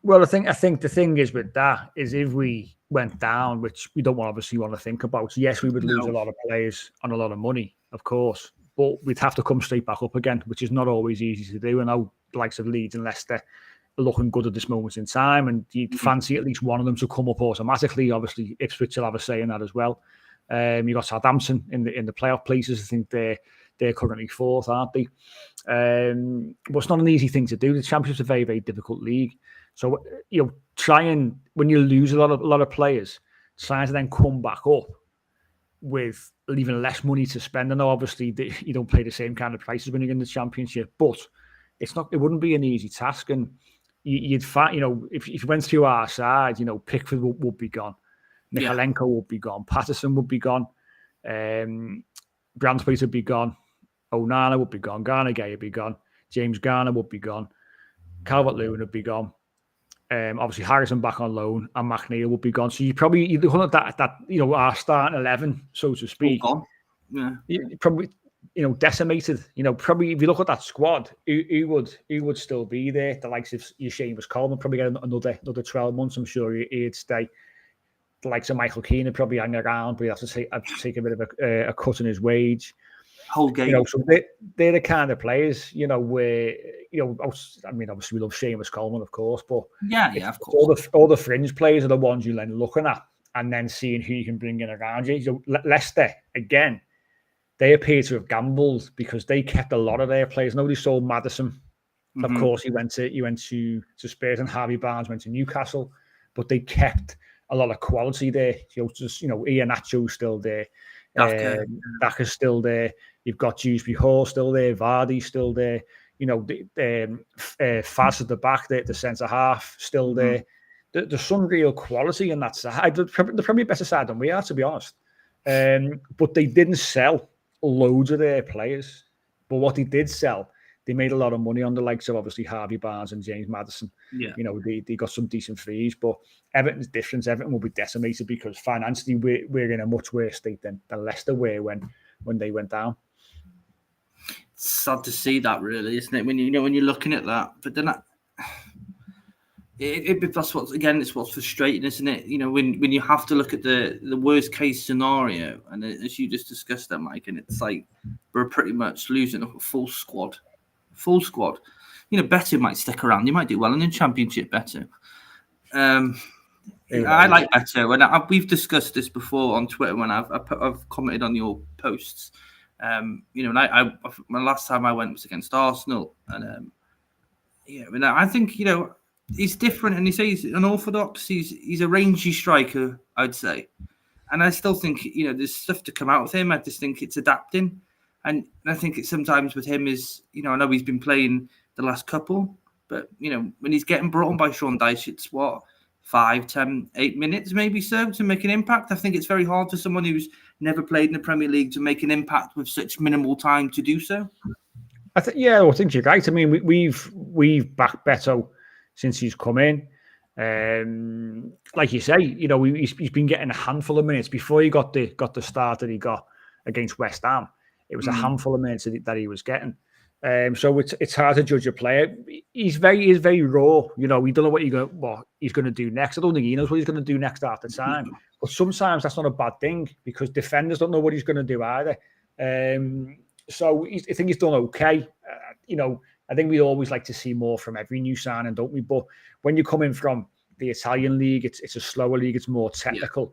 Well, I think the thing is with that is if we went down, which we don't obviously want to think about. So yes, we would lose a lot of players and a lot of money, of course, but we'd have to come straight back up again, which is not always easy to do. And now the likes of Leeds and Leicester are looking good at this moment in time, and you'd fancy at least one of them to come up automatically. Obviously, Ipswich will have a say in that as well. You got Southampton in the playoff places. I think they're currently fourth, aren't they? But it's not an easy thing to do. The Championship's a very, very difficult league. So, try and, when you lose a lot of players, try to then come back up with even less money to spend. I know obviously you don't pay the same kind of prices when you're in the Championship, but it wouldn't be an easy task. And you'd find, if you went through our side, Pickford would be gone. Mikalenko would be gone. Patterson would be gone. Brandspeet would be gone. Onana would be gone. Garner Gay would be gone. James Garner would be gone. Calvert-Lewin would be gone. Obviously Harrison back on loan, and McNeil would be gone. So you'd look at that our starting 11, so to speak. All gone. Yeah. Probably decimated. Probably if you look at that squad, who would still be there? The likes of Seamus Coleman probably get another 12 months. I'm sure he'd stay. The likes of Michael Keane would probably hang around, but he'd have to take a bit of a cut in his wage. Whole game. So they're the kind of players, where, I mean, obviously we love Seamus Coleman, of course, but of course. All the fringe players are the ones you're then looking at and then seeing who you can bring in around you. So Leicester, again, they appear to have gambled because they kept a lot of their players. Nobody sold Maddison. Of course, he went to Spurs, and Harvey Barnes went to Newcastle, but they kept a lot of quality there. Iheanacho's still there. Daka's still there. You've got Dewsbury Hall still there. Vardy's still there. Faz at the back, the centre half still there. There's some real quality in that side. They're probably a better side than we are, to be honest. But they didn't sell loads of their players. But what they did sell, they made a lot of money on the likes of obviously Harvey Barnes and James Maddison. Yeah. They got some decent fees, but Everton's different. Everton will be decimated because financially we're in a much worse state than Leicester were when they went down. It's sad to see that, really, isn't it? When you're looking at that, but then that's it's what's frustrating, isn't it? When you have to look at the worst case scenario, and as you just discussed that, Mike, and it's like we're pretty much losing a full squad. Better might stick around. You might do well in the Championship better. I like Beto, and we've discussed this before on Twitter when I've commented on your posts. And my last time I went was against Arsenal, and I think he's different, and he's unorthodox. He's a rangy striker, I'd say, and I still think there's stuff to come out with him. I just think it's adapting, and I think it's sometimes with him is I know he's been playing the last couple, but when he's getting brought on by Sean Dyche, it's 5, 10, 8 minutes maybe so to make an impact. I think it's very hard for someone who's never played in the Premier League to make an impact with such minimal time to do so. I think you're right. I mean, we've backed Beto since he's come in. Like you say, he's been getting a handful of minutes before he got the start that he got against West Ham. It was a handful of minutes that he was getting. So it's hard to judge a player. He's very raw. We don't know what he's going to do next. I don't think he knows what he's going to do next at the time. But sometimes that's not a bad thing because defenders don't know what he's going to do either. So I think he's done okay. I think we always like to see more from every new signing, don't we? But when you come in from the Italian league, it's a slower league. It's more technical. Yeah.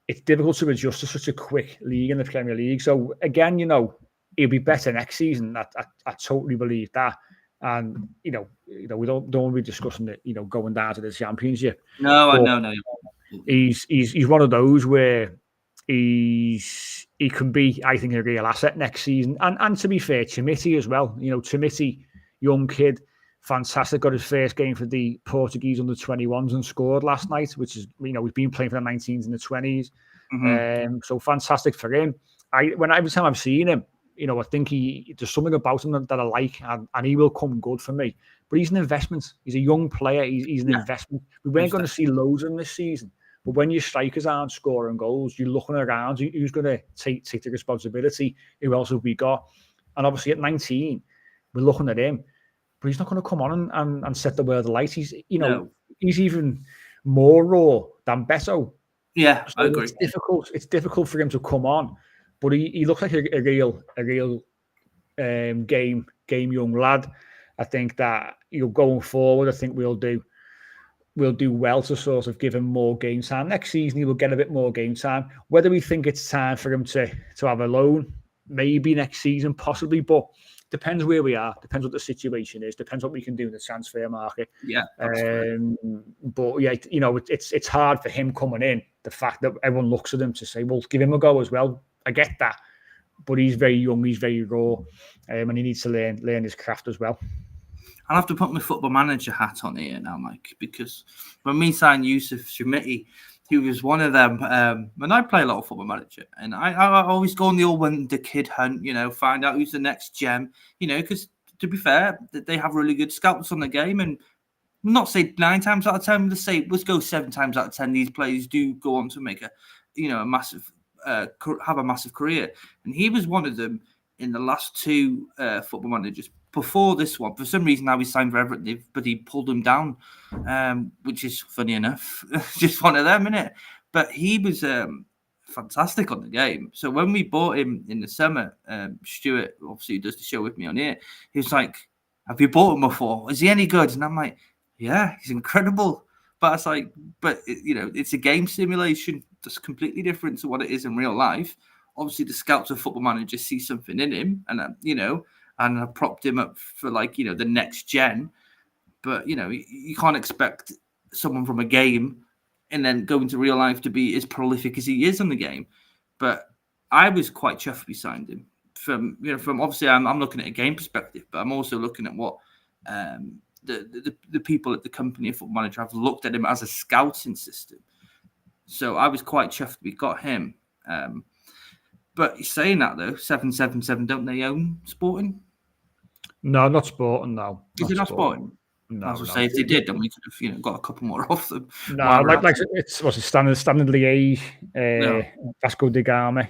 It's difficult to adjust to such a quick league in the Premier League. So again, he'll be better next season. I totally believe that. And we don't want to be discussing it. Going down to the Championship. No, I know. He's one of those where he can be, I think, a real asset next season. And to be fair, Trinity as well. Trinity, young kid, fantastic. Got his first game for the Portuguese under-21s and scored last night. Which is we've been playing for the 19s and the 20s. So fantastic for him. Every time I've seen him. I think there's something about him that I like, and he will come good for me. But he's an investment. He's a young player. He's an investment. We weren't going to see loads of him this season. But when your strikers aren't scoring goals, you're looking around. Who's going to take the responsibility? Who else have we got? And obviously at 19, we're looking at him. But he's not going to come on and set the world alight. He's even more raw than Beto. Yeah, So I agree. it's difficult. It's difficult for him to come on, but he looks like a real game young lad. I think that going forward, I think we'll do well to sort of give him more game time. Next season, he will get a bit more game time. Whether we think it's time for him to have a loan, maybe next season, possibly, but depends where we are. Depends what the situation is. Depends what we can do in the transfer market. Yeah, but yeah, it's hard for him coming in. The fact that everyone looks at him to say, "Well, give him a go as well." I get that, but he's very young. He's very raw, and he needs to learn his craft as well. I'll have to put my football manager hat on here now, Mike, because when we signed Yusuf Trinity, he was one of them. And I play a lot of football manager, and I always go on the old the kid hunt, find out who's the next gem, because to be fair, they have really good scouts on the game, and not say 9 times out of 10, let's go 7 times out of 10. These players do go on to make a massive, have a massive career, and he was one of them in the last 2 football managers. Before this one, for some reason, now he's signed for Everton, but he pulled him down, which is funny enough. Just one of them, innit? But he was fantastic on the game. So when we bought him in the summer, Stuart, obviously, who does the show with me on here, he was like, "Have you bought him before? Is he any good?" And I'm like, "Yeah, he's incredible." But it's like, it's a game simulation that's completely different to what it is in real life. Obviously, the scouts of football managers see something in him, and and I propped him up for the next gen. But you can't expect someone from a game and then go into real life to be as prolific as he is on the game. But I was quite chuffed we signed him. From obviously I'm looking at a game perspective, but I'm also looking at what the people at the company of Football Manager have looked at him as a scouting system. So I was quite chuffed we got him. But saying that though, 777, don't they own Sporting? No, not Sporting. No, is it not Sporting? No, I was say if they did, then we could have got a couple more off them. No, it's what's it, Standard Liège, Vasco da Gama.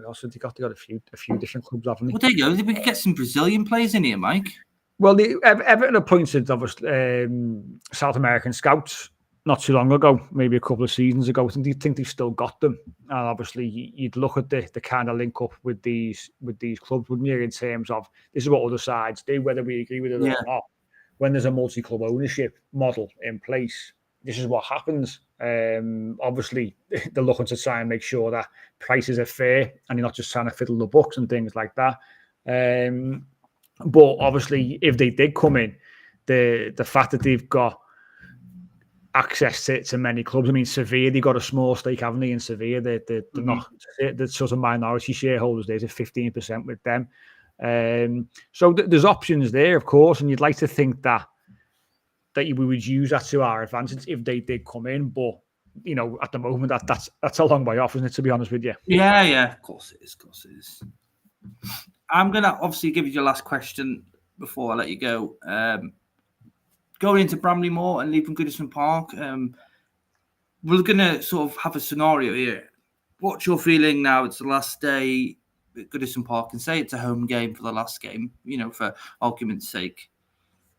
Also, they got a few different clubs, haven't they? Well, there you go. We could get some Brazilian players in here, Mike. Well, Everton appointed South American scouts not too long ago, maybe a couple of seasons ago. I think they've still got them. And obviously, you'd look at the kind of link up with these clubs, wouldn't you? In terms of this is what other sides do, whether we agree with it or not. When there's a multi-club ownership model in place, this is what happens. Obviously, they're looking to try and make sure that prices are fair, and you're not just trying to fiddle the books and things like that. But obviously, if they did come in, the fact that they've got access to many clubs. I mean, Sevilla, they got a small stake, haven't they, in Sevilla? They're not the sort of minority shareholders. There's a 15% with them. So there's options there, of course, and you'd like to think that we would use that to our advantage if they did come in. But at the moment, that's a long way off, isn't it? To be honest with you. Yeah. Of course it is. I'm gonna obviously give you your last question before I let you go. Going into Bramley-Moore and leaving Goodison Park, we're going to sort of have a scenario here. What's your feeling now? It's the last day at Goodison Park, and say it's a home game for the last game, for argument's sake.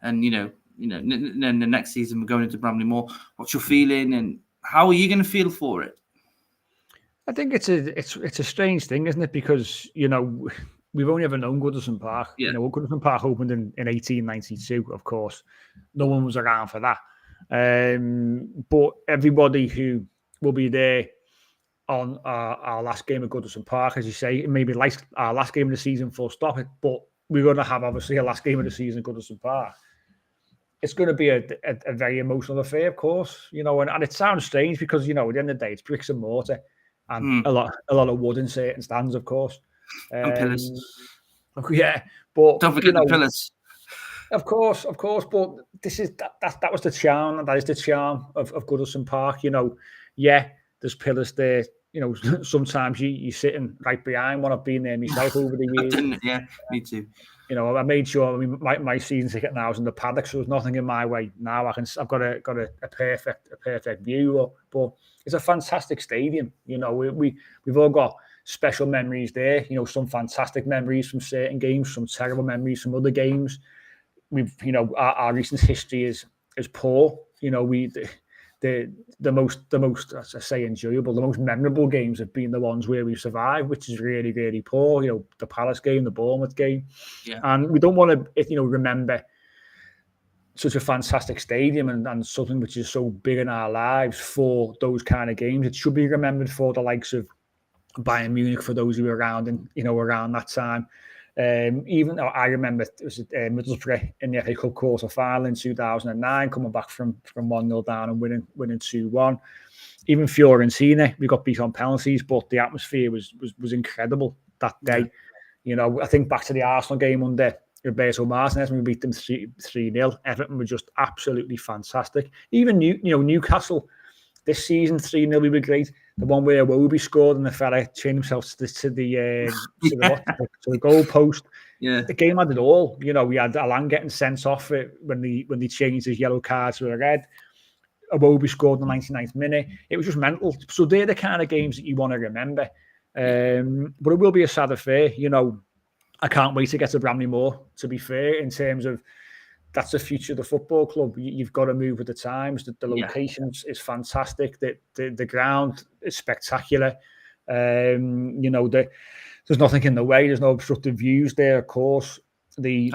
And, then the next season we're going into Bramley-Moore. What's your feeling, and how are you going to feel for it? I think it's a strange thing, isn't it? Because, we've only ever known Goodison Park. Yeah. Goodison Park opened in 1892, of course. No one was around for that. But everybody who will be there on our last game at Goodison Park, as you say, maybe like our last game of the season, full stop it. But we're going to have, obviously, a last game of the season at Goodison Park. It's going to be a very emotional affair, of course. And it sounds strange because, at the end of the day, it's bricks and mortar and a lot of wood in certain stands, of course. And pillars. Yeah, but don't forget the pillars. Of course, but this is that was the charm. That is the charm of Goodison Park. Yeah, there's pillars there. Sometimes you're sitting right behind one. I've been there myself over the years. Yeah, me too. I made sure. I mean, my season ticket now is in the paddock, so there's nothing in my way. Now I've got a perfect view. But it's a fantastic stadium. We've all got special memories there. Some fantastic memories from certain games, some terrible memories from other games. We've, our recent history is poor. You know, the most, as I say, enjoyable, the most memorable games have been the ones where we've survived, which is really, really poor. You know, the Palace game, the Bournemouth game, and we don't want to, remember such a fantastic stadium and something which is so big in our lives for those kind of games. It should be remembered for the likes of Bayern Munich, for those who were around and around that time. Even I remember it was Middlesbrough in the FA Cup quarter final in 2009, coming back from 1-0 down and winning 2-1. Even Fiorentina, we got beat on penalties, but the atmosphere was incredible that day. Yeah. I think back to the Arsenal game under Roberto Martinez when we beat them 3-0. Everton were just absolutely fantastic. Even Newcastle this season 3-0 we were great. The one where Iwobi scored and the fella chained himself to the goal post. Yeah, the game had it all. We had Alan getting sent off when they changed his yellow card to a red. Iwobi scored in the 99th minute. It was just mental. So they're the kind of games that you want to remember. But it will be a sad affair. I can't wait to get to Bramley-Moore, to be fair, in terms of that's the future of the football club. You've got to move with the times. The location is fantastic. The ground is spectacular. There's nothing in the way. There's no obstructive views there, of course. The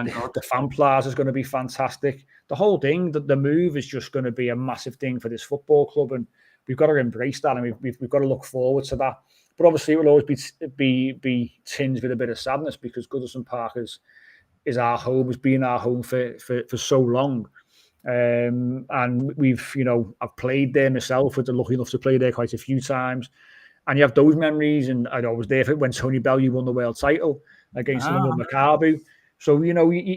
fan plaza is going to be fantastic. The whole thing, the move is just going to be a massive thing for this football club, and we've got to embrace that, and we've got to look forward to that. But obviously, it will always be tinged with a bit of sadness because Goodison Park is our home, has been our home for so long. And we've, I've played there myself, was lucky enough to play there quite a few times. And you have those memories, and I was there when Tony Bellew won the world title against Liverpool Maccabi. So,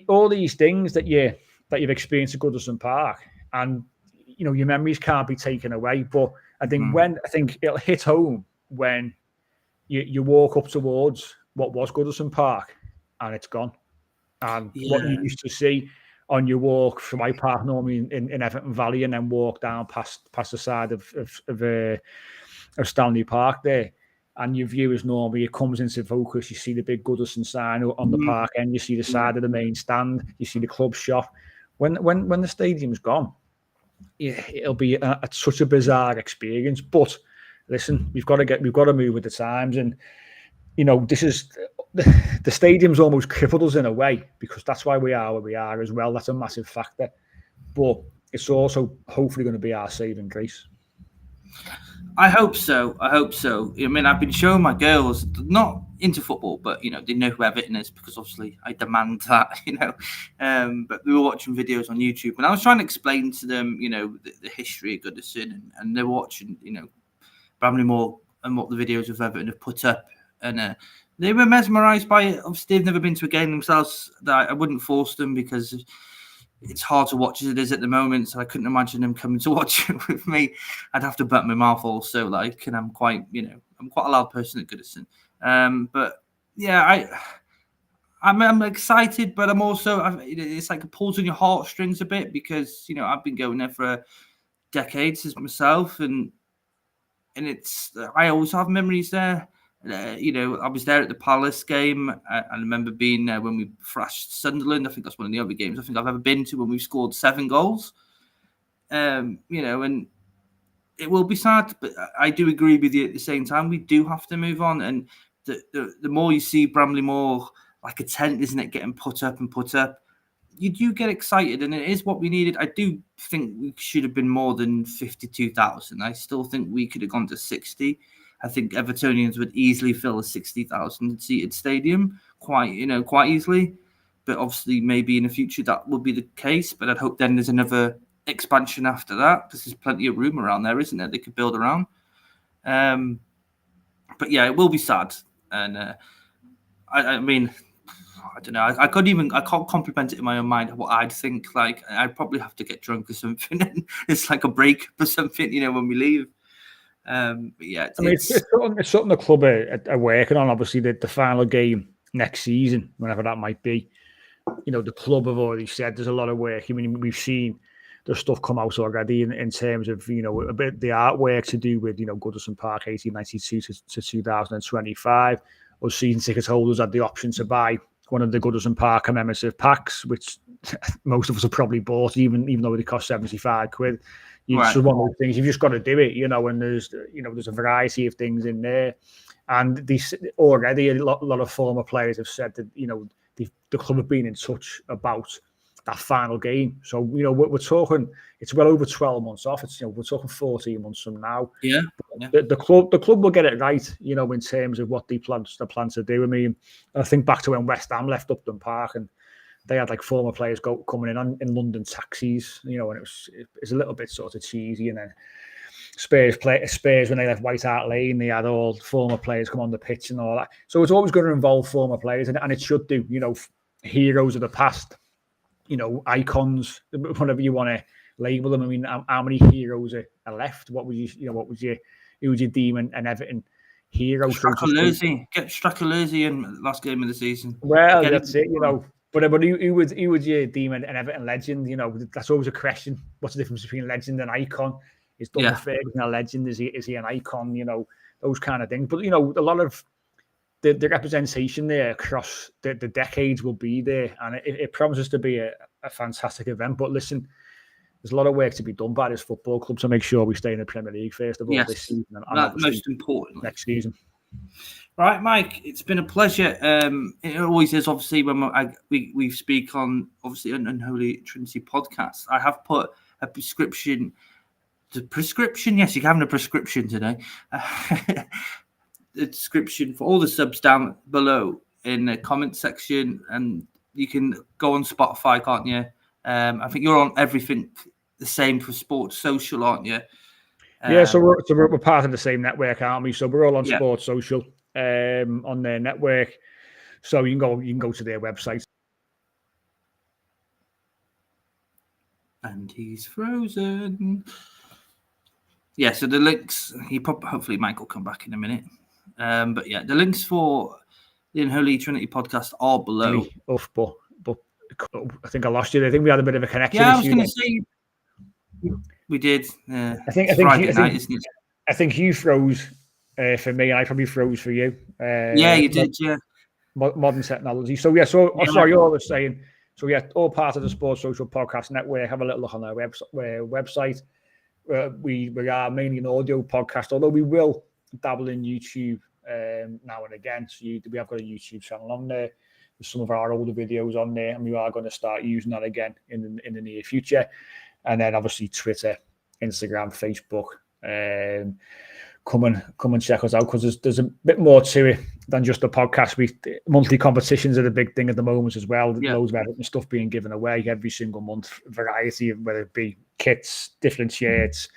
all these things that you've experienced at Goodison Park, and, your memories can't be taken away. But I think it'll hit home when you walk up towards what was Goodison Park and it's gone. And what you used to see on your walk from my park normally in Everton Valley, and then walk down past the side of Stanley Park there, and your view is normally, it comes into focus. You see the big Goodison sign on the park end, you see the side of the main stand, you see the club shop. When the stadium's gone, it'll be such a bizarre experience. But listen, we've got to move with the times, and this is the stadium's almost crippled us in a way, because that's why we are where we are as well. That's a massive factor, but it's also hopefully going to be our saving grace. I hope so. I mean, I've been showing my girls, not into football, but they know who Everton is, because obviously I demand that. But we were watching videos on YouTube, and I was trying to explain to them, the history of Goodison, and they're watching, Bramley-Moore and what the videos of Everton have put up, and they were mesmerised by it. Obviously, they've never been to a game themselves. That I wouldn't force them, because it's hard to watch as it is at the moment. So I couldn't imagine them coming to watch it with me. I'd have to button my mouth also, and I'm quite, I'm quite a loud person at Goodison. But yeah, I'm excited, but I'm also, it's like it pulls on your heartstrings a bit, because I've been going there for decades as myself, and I always have memories there. I was there at the Palace game. I remember being there when we thrashed Sunderland. I think that's one of the other games I think I've ever been to when we've scored 7 goals. And it will be sad, but I do agree with you at the same time. We do have to move on. And the more you see Bramley-Moore like a tent, isn't it, getting put up, you do get excited, and it is what we needed. I do think we should have been more than 52,000. I still think we could have gone to 60. I think Evertonians would easily fill a 60,000 seated stadium quite easily. But obviously, maybe in the future that will be the case. But I'd hope then there's another expansion after that, because there's plenty of room around there, isn't there? They could build around. But yeah, it will be sad. And I mean, I don't know. I can't compliment it in my own mind what I'd think. Like, I'd probably have to get drunk or something. And it's like a break or something, when we leave. But yeah, it's something the club are working on. Obviously, the final game next season, whenever that might be. The club have already said there's a lot of work. I mean, we've seen there's stuff come out already in terms of a bit the artwork to do with Goodison Park 1892 to 2025. Us season ticket holders had the option to buy one of the Goodison Park commemorative packs, which most of us have probably bought, even though they cost £75. It's one of those things you've just got to do it, and there's a variety of things in there. And these already a lot of former players have said that the club have been in touch about that final game. So we're talking, it's well over 12 months off. It's we're talking 14 months from now. Yeah. The club will get it right, in terms of what they plan to do. I mean, I think back to when West Ham left Upton Park and they had like former players coming in London taxis, and it was a little bit sort of cheesy. And then Spurs when they left White Hart Lane, they had all former players come on the pitch and all that. So it's always going to involve former players, and it should do. Heroes of the past, icons, whatever you want to label them. I mean, how many heroes are left? What would you who would you deem an Everton hero? Get Strachalurzi in last game of the season. Well, that's it. But who would you deem an Everton legend? That's always a question. What's the difference between legend and icon? Is Donald Ferguson a legend? Is he an icon? Those kind of things. But a lot of the representation there across the decades will be there, and it promises to be a fantastic event. But listen, there's a lot of work to be done by this football club to make sure we stay in the Premier League first of all this season, and that's most important next season. Right, Mike, it's been a pleasure. It always is, obviously, when we speak on, obviously, an Unholy Trinity podcast. I have put a prescription. Yes, you're having a prescription today. The description for all the subs down below in the comment section, and you can go on Spotify, can't you? I think you're on everything the same for Sports Social, aren't you? Yeah, so we're part of the same network, aren't we? So we're all on Sports Social on their network. So you can go to their website. And he's frozen. Yeah, so the links. Hopefully Mike will come back in a minute. But yeah, the links for the Unholy Trinity podcast are below. But I think I lost you. I think we had a bit of a connection. Yeah, I was going to say we did. I think you froze for me, and I probably froze for you. Yeah, you did. Yeah, modern technology. So yeah. Sorry, all I was saying. So yeah, all part of the Sports Social Podcast Network. Have a little look on our website. We are mainly an audio podcast, although we will dabble in YouTube now and again. So we have got a YouTube channel on there. There's some of our older videos on there, and we are going to start using that again in the near future. And then obviously Twitter, Instagram, Facebook. Come and check us out, because there's a bit more to it than just a podcast. Monthly competitions are the big thing at the moment as well. Yeah. Loads of Everton stuff being given away every single month. Variety of whether it be kits, different shirts.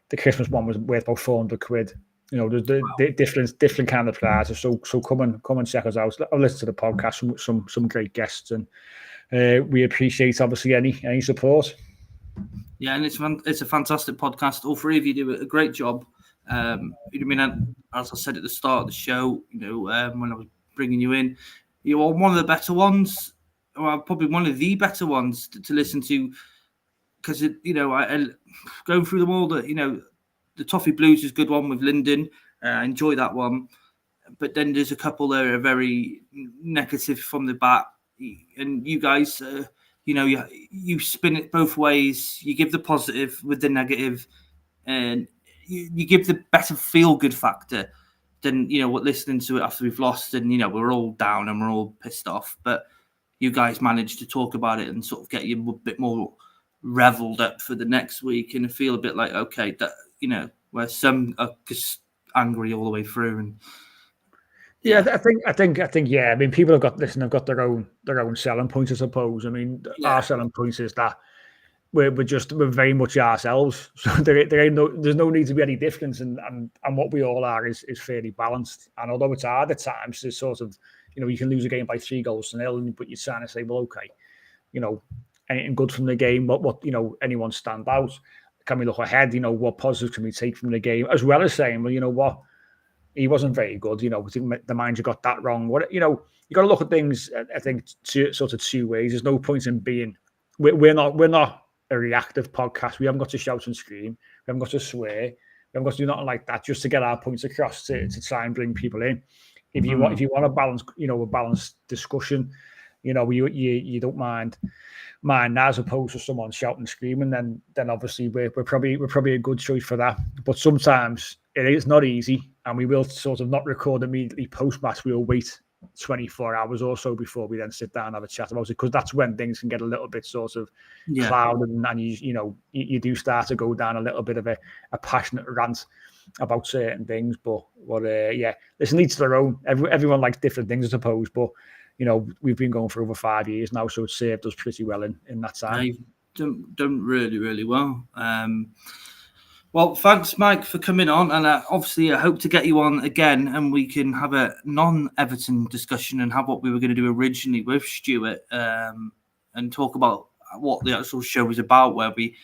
The Christmas one was worth about £400. There's the different kind of prizes. So come and check us out. I'll listen to the podcast. Some great guests, and we appreciate obviously any support. Yeah, and it's a fantastic podcast. All three of you do a great job. I mean, as I said at the start of the show, when I was bringing you in, you are one of the better ones, or probably one of the better ones to listen to, because I going through them all. The Toffee Blues is a good one with Lyndon. I enjoy that one, but then there's a couple that are very negative from the bat, and you guys, you spin it both ways. You give the positive with the negative, and you give the better feel-good factor than, what listening to it after we've lost and, we're all down and we're all pissed off. But you guys managed to talk about it and sort of get you a bit more reveled up for the next week and feel a bit like, okay, that, where some are just angry all the way through. And yeah, I think, yeah. I mean, people have got their own selling points, I suppose. I mean, our selling points is that we're very much ourselves. So there's no need to be any difference, and what we all are is fairly balanced. And although it's hard at times to sort of, you can lose a game by 3-0, but you're trying to say, well, okay, anything good from the game? What anyone stand out? Can we look ahead? What positives can we take from the game? As well as saying, well, you know what, he wasn't very good. I think the manager got that wrong. You got to look at things, I think, two ways. There's no point in being. We're not a reactive podcast. We haven't got to shout and scream. We haven't got to swear. We haven't got to do nothing like that, just to get our points across to try and bring people in. If you want a balanced, a balanced discussion, you don't mind that as opposed to someone shouting and screaming, then obviously we're probably a good choice for that. But sometimes it is not easy, and we will sort of not record immediately post match. We'll wait 24 hours or so before we then sit down and have a chat about it, because that's when things can get a little bit sort of clouded, and you do start to go down a little bit of a passionate rant about certain things. But listen, each to their own. Everyone likes different things, I suppose, but we've been going for over 5 years now, so it's served us pretty well in that time. Done really, really well. Well, thanks, Mike, for coming on, and obviously I hope to get you on again, and we can have a non-Everton discussion and have what we were going to do originally with Stuart, and talk about what the actual show is about, where we,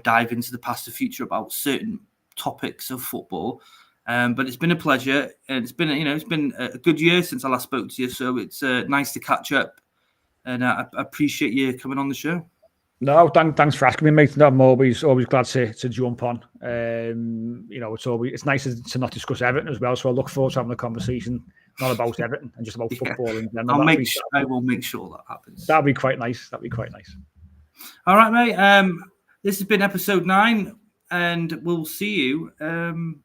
dive into the past and future about certain topics of football. But it's been a pleasure, and it's been a good year since I last spoke to you, so it's nice to catch up, and I appreciate you coming on the show. No, thanks for asking me, mate. No, I'm always glad to jump on. It's nice to not discuss Everton as well. So I look forward to having a conversation not about Everton and just about football in general. I will make sure that happens. That'd be quite nice. All right, mate. This has been episode 9, and we'll see you.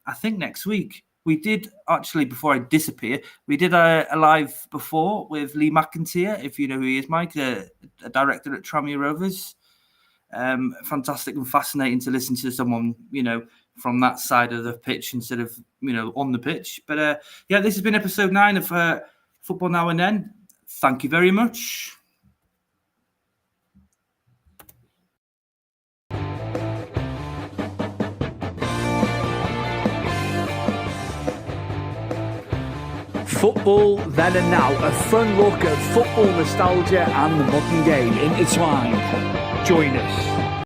I think next week. We did actually, before I disappear, we did a live before with Lee McIntyre, if you know who he is, Mike, a director at Tranmere Rovers. Fantastic and fascinating to listen to someone, from that side of the pitch instead of, on the pitch. But this has been episode 9 of Football Now and Then. Thank you very much. Football Then and Now, a fun look at football nostalgia and the modern game intertwined. Join us.